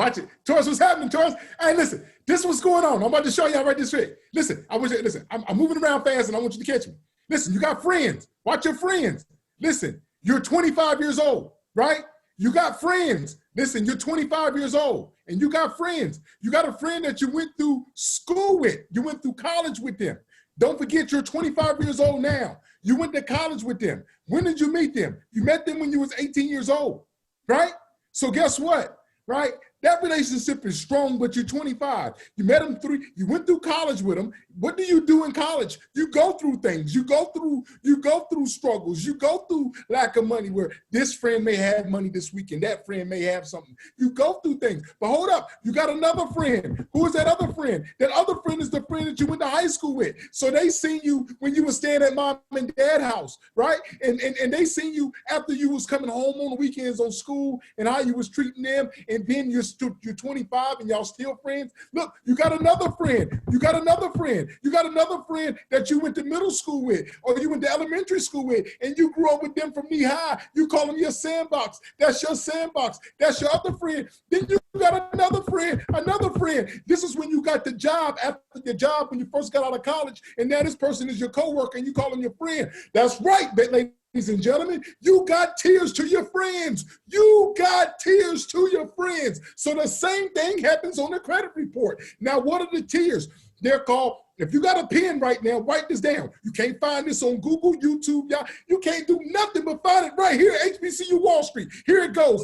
Taurus, what's happening, Taurus? Hey, listen, this is what's going on. I'm about to show y'all right this trick. Listen, I'm moving around fast and I want you to catch me. Listen, you got friends. Watch your friends. Listen, you're 25 years old, right? You got friends. Listen, you're 25 years old and you got friends. You got a friend that you went through school with. You went through college with them. Don't forget you're 25 years old now. You went to college with them. When did you meet them? You met them when you was 18 years old, right? So guess what, right? That relationship is strong, but you're 25. You met them you went through college with them. What do you do in college? You go through things. You go through struggles. You go through lack of money where this friend may have money this weekend. That friend may have something. You go through things. But hold up, you got another friend. Who is that other friend? That other friend is the friend that you went to high school with. So they seen you when you were staying at mom and dad's house, right? And they seen you after you was coming home on the weekends on school and how you was treating them. And then you're 25 and y'all still friends. Look, you got another friend. You got another friend. You got another friend that you went to middle school with or you went to elementary school with and you grew up with them from knee high. You call them your sandbox. That's your sandbox. That's your other friend. Then you got another friend, another friend. This is when you got the job after the job when you first got out of college and now this person is your coworker and you call him your friend. That's right, ladies and gentlemen, you got tiers to your friends. You got tiers to your friends. So the same thing happens on the credit report. Now, what are the tiers? They're called, if you got a pen right now, write this down. You can't find this on Google, YouTube, y'all. You can't do nothing but find it right here at HBCU Wall Street. Here it goes.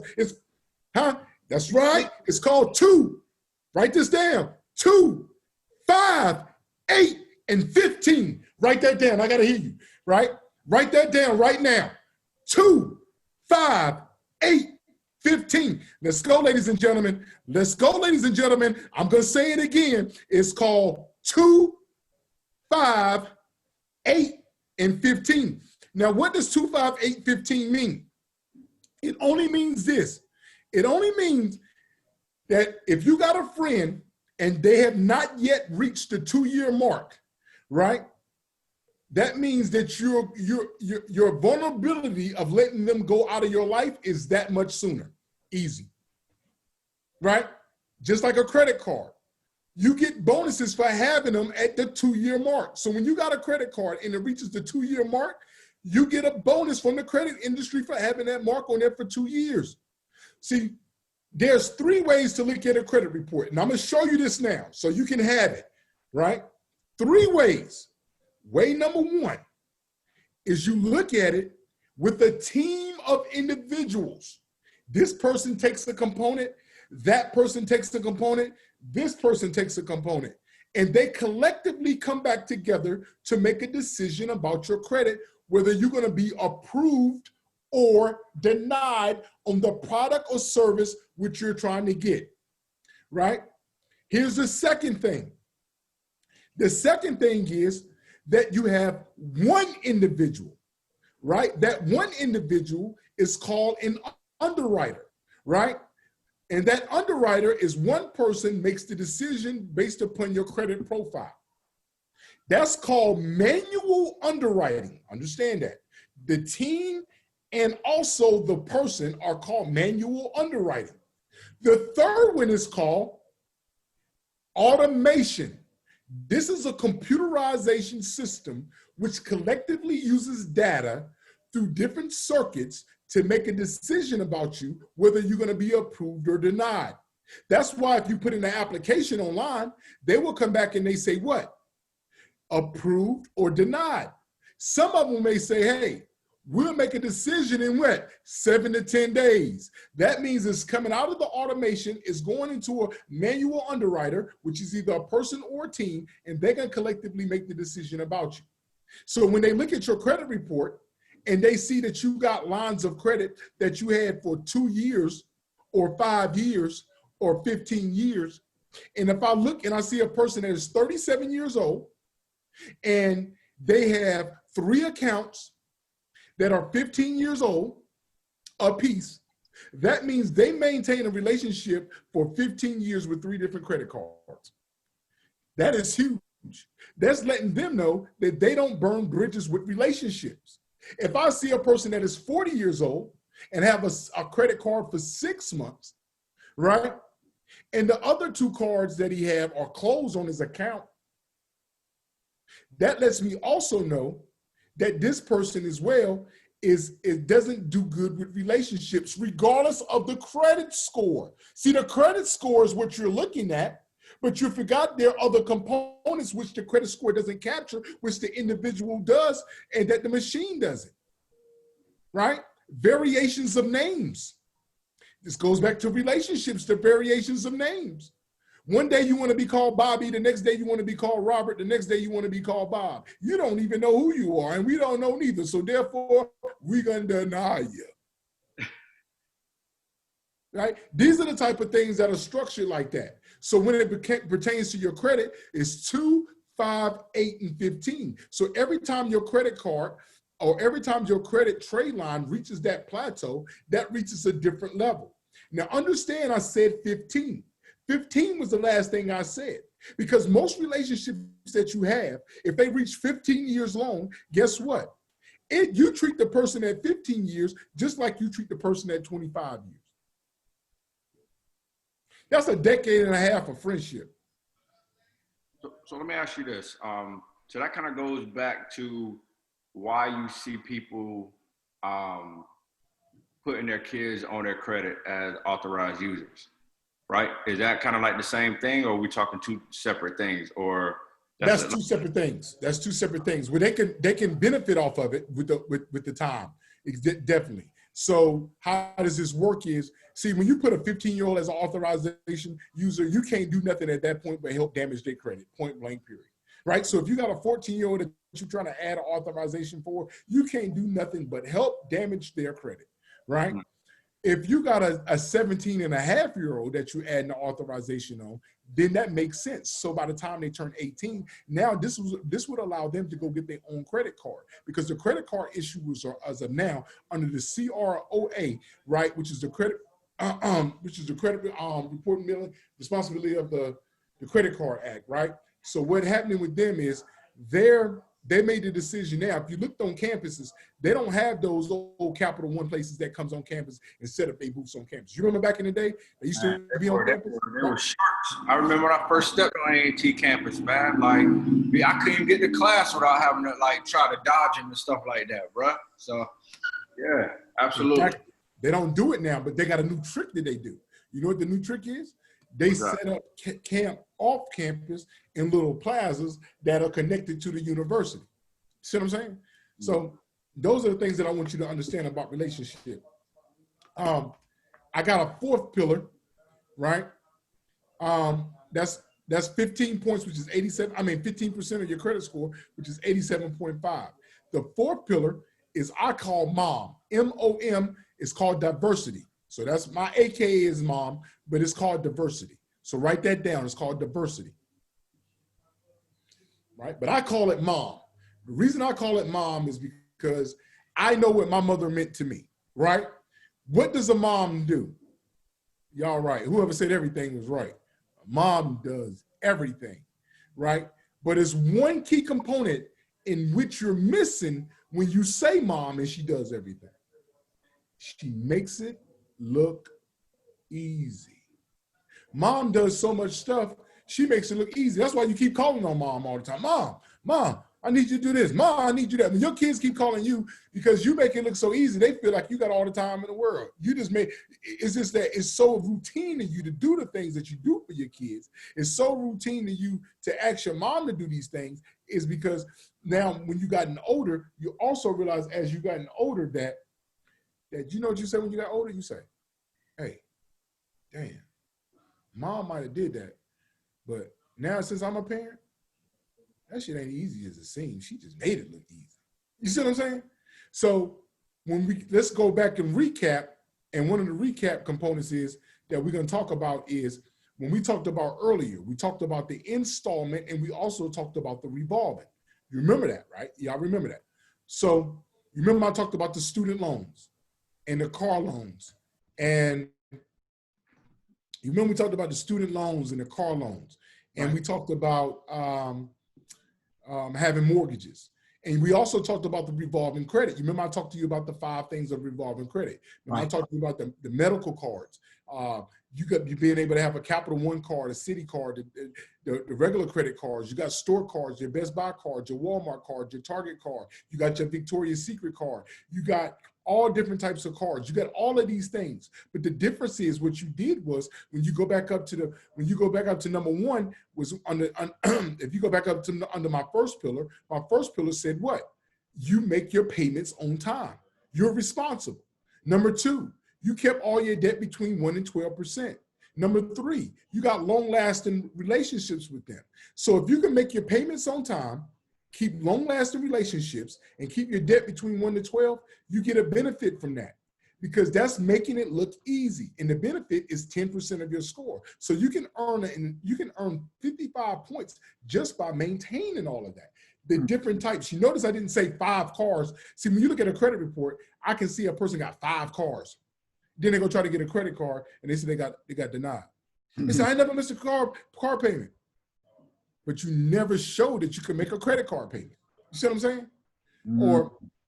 That's right. It's called 2. Write this down. 2, 5, 8, and 15. Write that down. I got to hear you, right? Write that down right now. 2, 5, 8, 15. Let's go, ladies and gentlemen. Let's go, ladies and gentlemen. I'm going to say it again. It's called 2, 5, 8, and 15. Now, what does 2, 5, 8, 15 mean? It only means this. It only means that if you got a friend and they have not yet reached the 2-year mark, right? That means that your vulnerability of letting them go out of your life is that much sooner. Easy, right? Just like a credit card. You get bonuses for having them at the 2-year mark. So when you got a credit card and it reaches the 2-year mark, you get a bonus from the credit industry for having that mark on there for 2 years. See, there's 3 ways to look at a credit report. And I'm going to show you this now so you can have it, right? 3 ways. Way number 1 is you look at it with a team of individuals. This person takes a component, that person takes a component, this person takes a component, and they collectively come back together to make a decision about your credit, whether you're going to be approved or denied on the product or service which you're trying to get, right? Here's the second thing. The second thing is that you have one individual, right? That one individual is called an underwriter, right? And that underwriter is one person makes the decision based upon your credit profile. That's called manual underwriting. Understand that. The team and also the person are called manual underwriting. The third one is called automation. This is a computerization system which collectively uses data through different circuits to make a decision about you, whether you're going to be approved or denied. That's why if you put in an application online, they will come back and they say what? Approved or denied. Some of them may say, hey, we'll make a decision in what? 7 to 10 days. That means it's coming out of the automation, it's going into a manual underwriter, which is either a person or a team, and they're going to collectively make the decision about you. So when they look at your credit report and they see that you got lines of credit that you had for 2 years or 5 years or 15 years, and if I look and I see a person that is 37 years old, and they have 3 accounts that are 15 years old apiece, that means they maintain a relationship for 15 years with 3 different credit cards. That is huge. That's letting them know that they don't burn bridges with relationships. If I see a person that is 40 years old and have a credit card for 6 months, right? And the other 2 cards that he have are closed on his account, that lets me also know that this person as well it doesn't do good with relationships, regardless of the credit score. See, the credit score is what you're looking at, but you forgot there are other components which the credit score doesn't capture, which the individual does, and that the machine doesn't, right? Variations of names. This goes back to relationships, the variations of names. One day you want to be called Bobby, the next day you want to be called Robert, the next day you want to be called Bob. You don't even know who you are, and we don't know neither. So therefore, we're going to deny you. Right? These are the type of things that are structured like that. So when it pertains to your credit, it's 2, 5, 8, and 15. So every time your credit card or every time your credit trade line reaches that plateau, that reaches a different level. Now understand I said 15. 15 was the last thing I said, because most relationships that you have, if they reach 15 years long, guess what? You treat the person at 15 years just like you treat the person at 25 years. That's a decade and a half of friendship. So let me ask you this. So that kind of goes back to why you see people putting their kids on their credit as authorized users. Right? Is that kind of like the same thing, or are we talking 2 separate things? Or that's 2 separate things. That's 2 separate things. Where they can benefit off of it with the time. Definitely. So how does this work is, see, when you put a 15-year-old as an authorization user, you can't do nothing at that point but help damage their credit, point blank period. Right? So if you got a 14-year-old that you're trying to add an authorization for, you can't do nothing but help damage their credit. Right? Mm-hmm. If you got a 17 and a half-year-old that you add an authorization on, then that makes sense. So by the time they turn 18, now this would allow them to go get their own credit card, because the credit card issuers are, as of now, under the CROA, right, which is the credit reporting responsibility of the Credit Card Act, right? So what's happening with them is they made the decision now. If you looked on campuses, they don't have those old Capital One places that comes on campus and set up their booths on campus. You remember back in the day, they used to be on campus? They were sharks. I remember when I first stepped on A&T campus, man. Like, I couldn't even get to class without having to like try to dodge them and stuff like that, bro. So, yeah, absolutely. Fact, they don't do it now, but they got a new trick that they do. You know what the new trick is? They set up camp off campus in little plazas that are connected to the university. See what I'm saying? Mm-hmm. So those are the things that I want you to understand about relationship. I got a 4th pillar, right? That's 15 points, which is 15% of your credit score, which is 87.5. The 4th pillar is I call MOM. M-O-M is called diversity. So that's my AKA is MOM, but it's called diversity. So write that down. It's called diversity. Right? But I call it MOM. The reason I call it MOM is because I know what my mother meant to me, right? What does a mom do? Y'all right. Whoever said everything was right. A mom does everything, right? But it's one key component in which you're missing when you say mom and she does everything. She makes it look easy. Mom does so much stuff, she makes it look easy. That's why you keep calling on mom all the time. Mom, I need you to do this. Mom, I need you to. When your kids keep calling you because you make it look so easy, they feel like you got all the time in the world. It's just that it's so routine to you to do the things that you do for your kids. It's so routine to you to ask your mom to do these things, is because now when you gotten older, you also realize as you gotten older that you know what you say when you got older? You say, hey, damn, mom might have did that, but now since I'm a parent, that shit ain't easy as it seems. She just made it look easy. You see what I'm saying? So let's go back and recap. And one of the recap components is that we're going to talk about is when we talked about earlier, we talked about the installment and we also talked about the revolving. You remember that, right? Yeah, I remember that. So you remember I talked about the student loans and the car loans. And you remember we talked about the student loans and the car loans. And Right. we talked about having mortgages. And we also talked about the revolving credit. You remember I talked to you about the 5 things of revolving credit. Remember I talked to you about the medical cards. You being able to have a Capital One card, a Citi card, the regular credit cards. You got store cards, your Best Buy cards, your Walmart card, your Target card. You got your Victoria's Secret card. You got all different types of cards. You got all of these things. But the difference is what you did was when you go back up to number 1 was if you go back up to under my first pillar said what? You make your payments on time. You're responsible. Number 2, you kept all your debt between 1 and 12%. Number 3, you got long-lasting relationships with them. So if you can make your payments on time, keep long-lasting relationships, and keep your debt between 1 to 12, you get a benefit from that because that's making it look easy. And the benefit is 10% of your score. So you can earn 55 points just by maintaining all of that. The different types. You notice I didn't say 5 cars. See, when you look at a credit report, I can see a person got 5 cars. Then they go try to get a credit card and they say they got denied. They say, I never missed a car payment. But you never show that you can make a credit card payment. You see what I'm saying?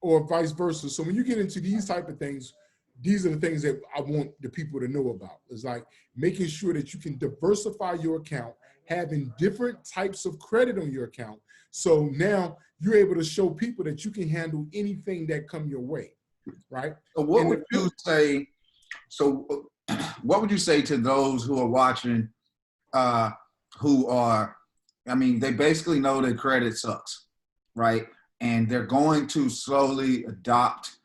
Or vice versa. So when you get into these type of things, these are the things that I want the people to know about. It's like making sure that you can diversify your account, having different types of credit on your account. So now you're able to show people that you can handle anything that come your way, right? So what would you say? So what would you say to those who are watching, they basically know that credit sucks, right? And they're going to slowly adopt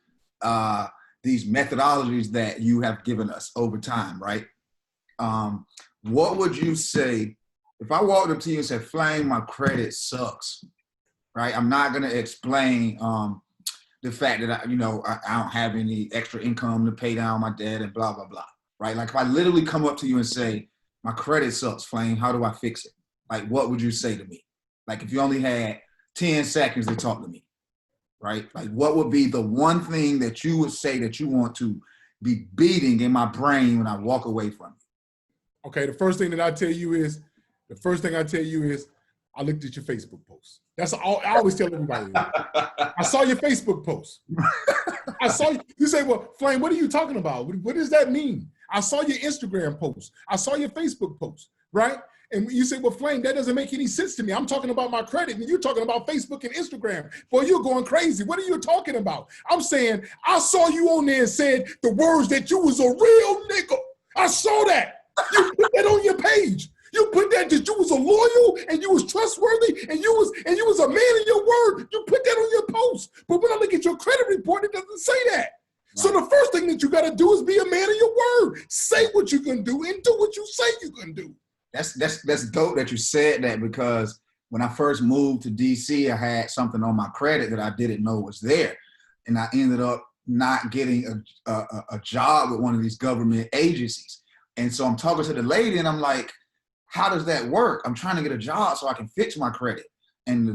these methodologies that you have given us over time, right? What would you say if I walked up to you and said, Flame, my credit sucks, right? I'm not going to explain the fact that I don't have any extra income to pay down my debt and blah, blah, blah, right? Like if I literally come up to you and say, my credit sucks, Flame, how do I fix it? Like, what would you say to me? Like if you only had 10 seconds to talk to me, right? Like what would be the one thing that you would say that you want to be beating in my brain when I walk away from you? Okay, the first thing I tell you is, I looked at your Facebook post. That's all I always tell everybody. I saw your Facebook post. I saw you. You say, well, Flame, what are you talking about? What does that mean? I saw your Instagram post. I saw your Facebook post, right? And you say, well, Flame, that doesn't make any sense to me. I'm talking about my credit, and you're talking about Facebook and Instagram. Boy, you're going crazy. What are you talking about? I'm saying, I saw you on there and said the words that you was a real nigga. I saw that. You put that on your page. You put that you was a loyal and you was trustworthy and you was a man of your word. You put that on your post. But when I look at your credit report, it doesn't say that. Right. So the first thing that you got to do is be a man of your word. Say what you can do and do what you say you can do. That's dope that you said that, because when I first moved to DC, I had something on my credit that I didn't know was there. And I ended up not getting a job with one of these government agencies. And so I'm talking to the lady and I'm like, how does that work? I'm trying to get a job so I can fix my credit. And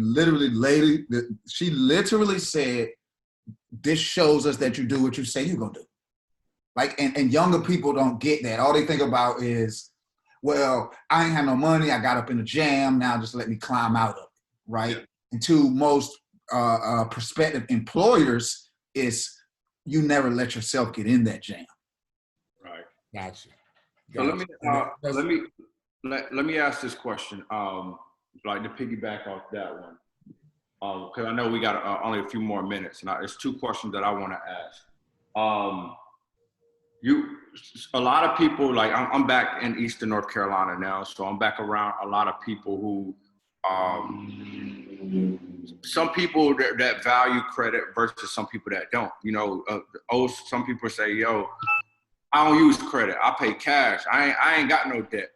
she literally said, this shows us that you do what you say you're gonna do. Like, and younger people don't get that. All they think about is, well, I ain't have no money. I got up in a jam. Now just let me climb out of it, right? Yeah. And to most prospective employers, is you never let yourself get in that jam. Right. Gotcha. So let me ask this question, like to piggyback off that one, because I know we got only a few more minutes, and there's 2 questions that I want to ask. A lot of people, like I'm back in Eastern North Carolina now, so I'm back around a lot of people who, some people that value credit versus some people that don't. Some people say, yo, I don't use credit. I pay cash. I ain't got no debt.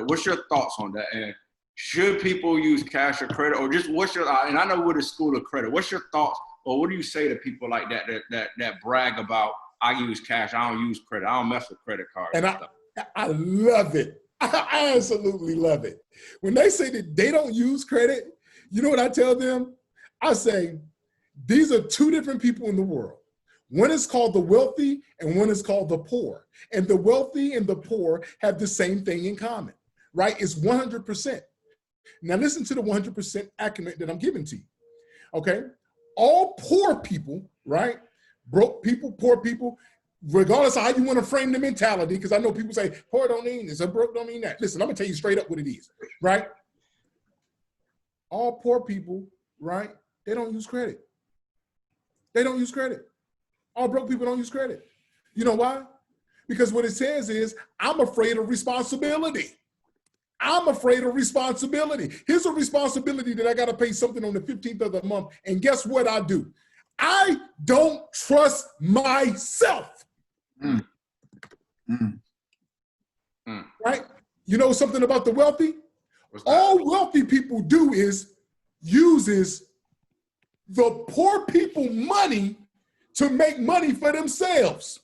What's your thoughts on that? And should people use cash or credit, or just and I know we're the school of credit. What's your thoughts, or what do you say to people like that brag about, I use cash, I don't use credit, I don't mess with credit cards? And I love it. I absolutely love it. When they say that they don't use credit, you know what I tell them? I say, these are two different people in the world. One is called the wealthy and one is called the poor. And the wealthy and the poor have the same thing in common, right? It's 100%. Now listen to the 100% accurate that I'm giving to you, okay? All poor people, right? Broke people, poor people, regardless of how you want to frame the mentality, because I know people say, poor don't mean this, or broke don't mean that. Listen, I'm gonna tell you straight up what it is, right? All poor people, right? They don't use credit. They don't use credit. All broke people don't use credit. You know why? Because what it says is, I'm afraid of responsibility. I'm afraid of responsibility. Here's a responsibility that I got to pay something on the 15th of the month. And guess what I do? I don't trust myself. Mm. Mm. Right? You know something about the wealthy? All wealthy people do is uses the poor people money to make money for themselves.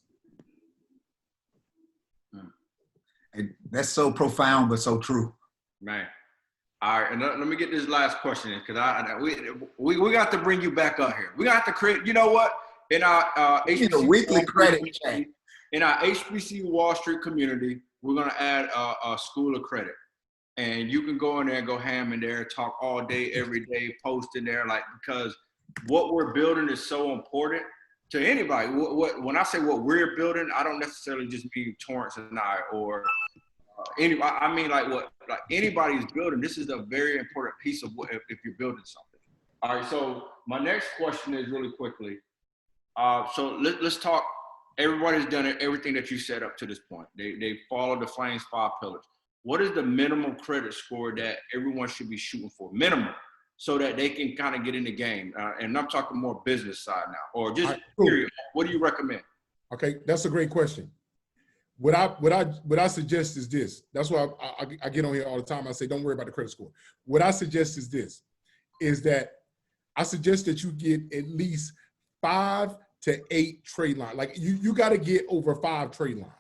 And that's so profound, but so true. Man. All right, and let me get this last question in, because we got to bring you back up here. We got to create, you know what? In our HBC weekly credit check. In our HBC Wall Street community, we're gonna add a school of credit. And you can go in there and go ham in there, talk all day, every day, post in there, like, because what we're building is so important to anybody. When I say what we're building, I don't necessarily just mean Torrance and I, or anybody. I mean like anybody's building. This is a very important piece of what if you're building something. All right. So my next question is really quickly. So let's talk. Everybody's done everything that you set up to this point. They followed the Flames 5 pillars. What is the minimum credit score that everyone should be shooting for? Minimum, so that they can kind of get in the game. And I'm talking more business side now, or just period. What do you recommend? Okay, that's a great question. What I suggest is this. That's why I get on here all the time. I say, don't worry about the credit score. What I suggest is this, is that I suggest that you get at least 5 to 8 trade lines. Like you got to get over 5 trade lines.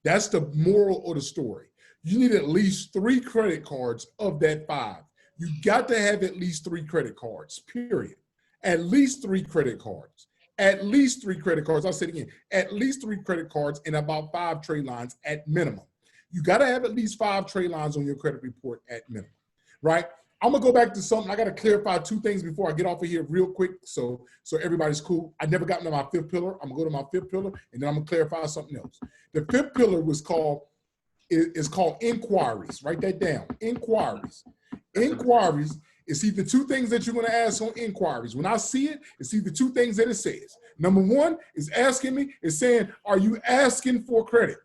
That's the moral of the story. You need at least 3 credit cards of that 5. You got to have at least 3 credit cards, period. At least 3 credit cards. At least 3 credit cards. I'll say it again. At least 3 credit cards and about 5 trade lines at minimum. You got to have at least 5 trade lines on your credit report at minimum, right? I'm going to go back to something. I got to clarify 2 things before I get off of here real quick so everybody's cool. I never got into my 5th pillar. I'm going to go to my 5th pillar, and then I'm going to clarify something else. The 5th pillar is called inquiries. Write that down. Inquiries. Inquiries is either 2 things that you're going to ask on inquiries. When I see it, it's either 2 things that it says. Number 1 is asking me, is saying, are you asking for credit?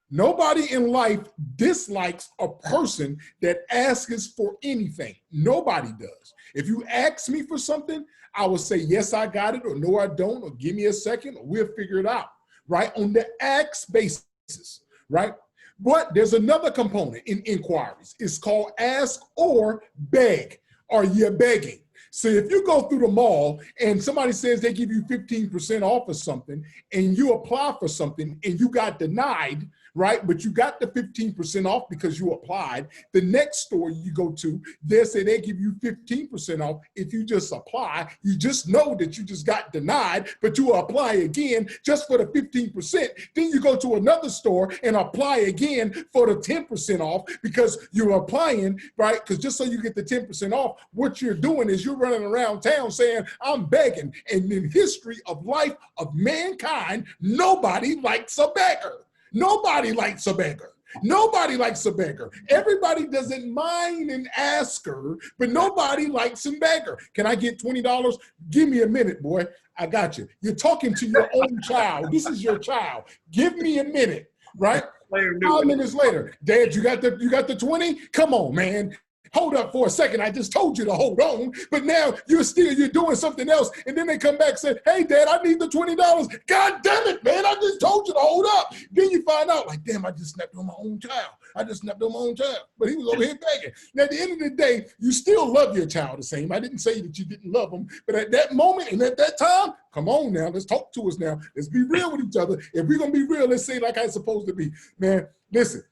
Nobody in life dislikes a person that asks for anything. Nobody does. If you ask me for something, I will say, yes, I got it, or no, I don't, or give me a second, or we'll figure it out, right? On the ask basis, right? But there's another component in inquiries. It's called ask or beg. Are you begging? So if you go through the mall and somebody says they give you 15% off of something and you apply for something and you got denied, right? But you got the 15% off because you applied. The next store you go to, they say they give you 15% off if you just apply. You just know that you just got denied, but you apply again just for the 15%. Then you go to another store and apply again for the 10% off because you're applying, right? Because just so you get the 10% off, what you're doing is you're running around town saying, I'm begging. And in history of life of mankind, nobody likes a beggar. Nobody likes a beggar. Nobody likes a beggar. Everybody doesn't mind an asker, but nobody likes a beggar. Can I get $20? Give me a minute, boy. I got you. You're talking to your own child. This is your child. Give me a minute, right? 5 minutes later, Dad, you got the 20? Come on, man. Hold up for a second. I just told you to hold on, but now you're doing something else. And then they come back and say, hey, Dad, I need the $20. God damn it, man. I just told you to hold up. Then you find out, like, damn, I just snapped on my own child. But he was over here begging. Now, at the end of the day, you still love your child the same. I didn't say that you didn't love them, but at that moment and at that time, come on now, let's talk to us now. Let's be real with each other. If we're going to be real, let's say like I'm supposed to be. Man, listen.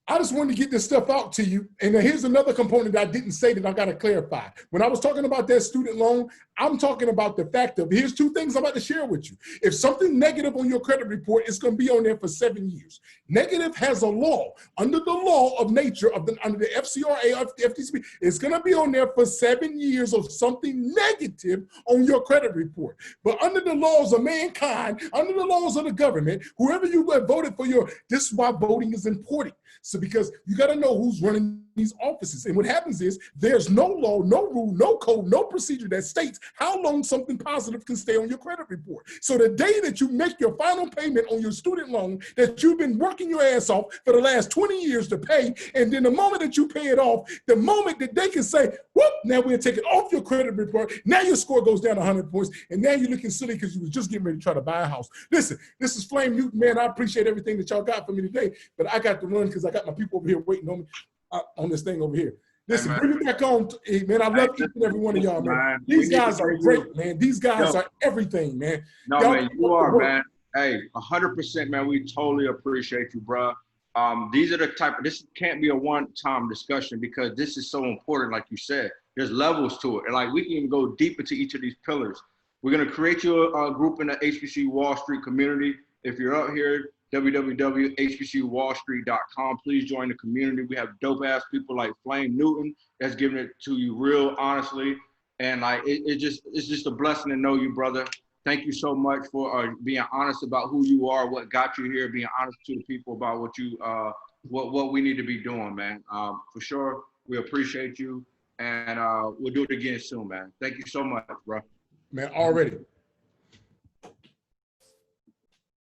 I just wanted to get this stuff out to you. And here's another component that I didn't say that I got to clarify. When I was talking about that student loan, I'm talking about the fact of, here's two things I'm about to share with you. If something negative on your credit report, it's going to be on there for 7 years. Negative has a law. Under the law of nature, under the FCRA or FTC, it's going to be on there for 7 years of something negative on your credit report. But under the laws of mankind, under the laws of the government, whoever you voted for this is why voting is important. So because you got to know who's running these offices. And what happens is there's no law, no rule, no code, no procedure that states how long something positive can stay on your credit report. So the day that you make your final payment on your student loan that you've been working your ass off for the last 20 years to pay, and then the moment that you pay it off, the moment that they can say, whoop, now we'll take it off your credit report. Now your score goes down 100 points, and now you're looking silly because you was just getting ready to try to buy a house. Listen, this is Flame Newton, man. I appreciate everything that y'all got for me today, but I got to run because I got my people over here waiting on me on this thing over here. Listen, hey, bring me back on, man. I love each and every one of y'all, man. These guys are great, man. These guys are everything, man. No, man, you are, man. Hey, 100%, man. We totally appreciate you, bro. These are the type of, this can't be a one-time discussion because this is so important, like you said. There's levels to it. And like we can even go deep into each of these pillars. We're going to create you a group in the HBC Wall Street community. If you're out here, www.hbcwallstreet.com. Please join the community. We have dope ass people like Flame Newton that's giving it to you real honestly. And like it's just a blessing to know you, brother. Thank you so much for being honest about who you are, what got you here, being honest to the people about what you what we need to be doing, man. For sure, we appreciate you, and we'll do it again soon, man. Thank you so much, bro. Man, already.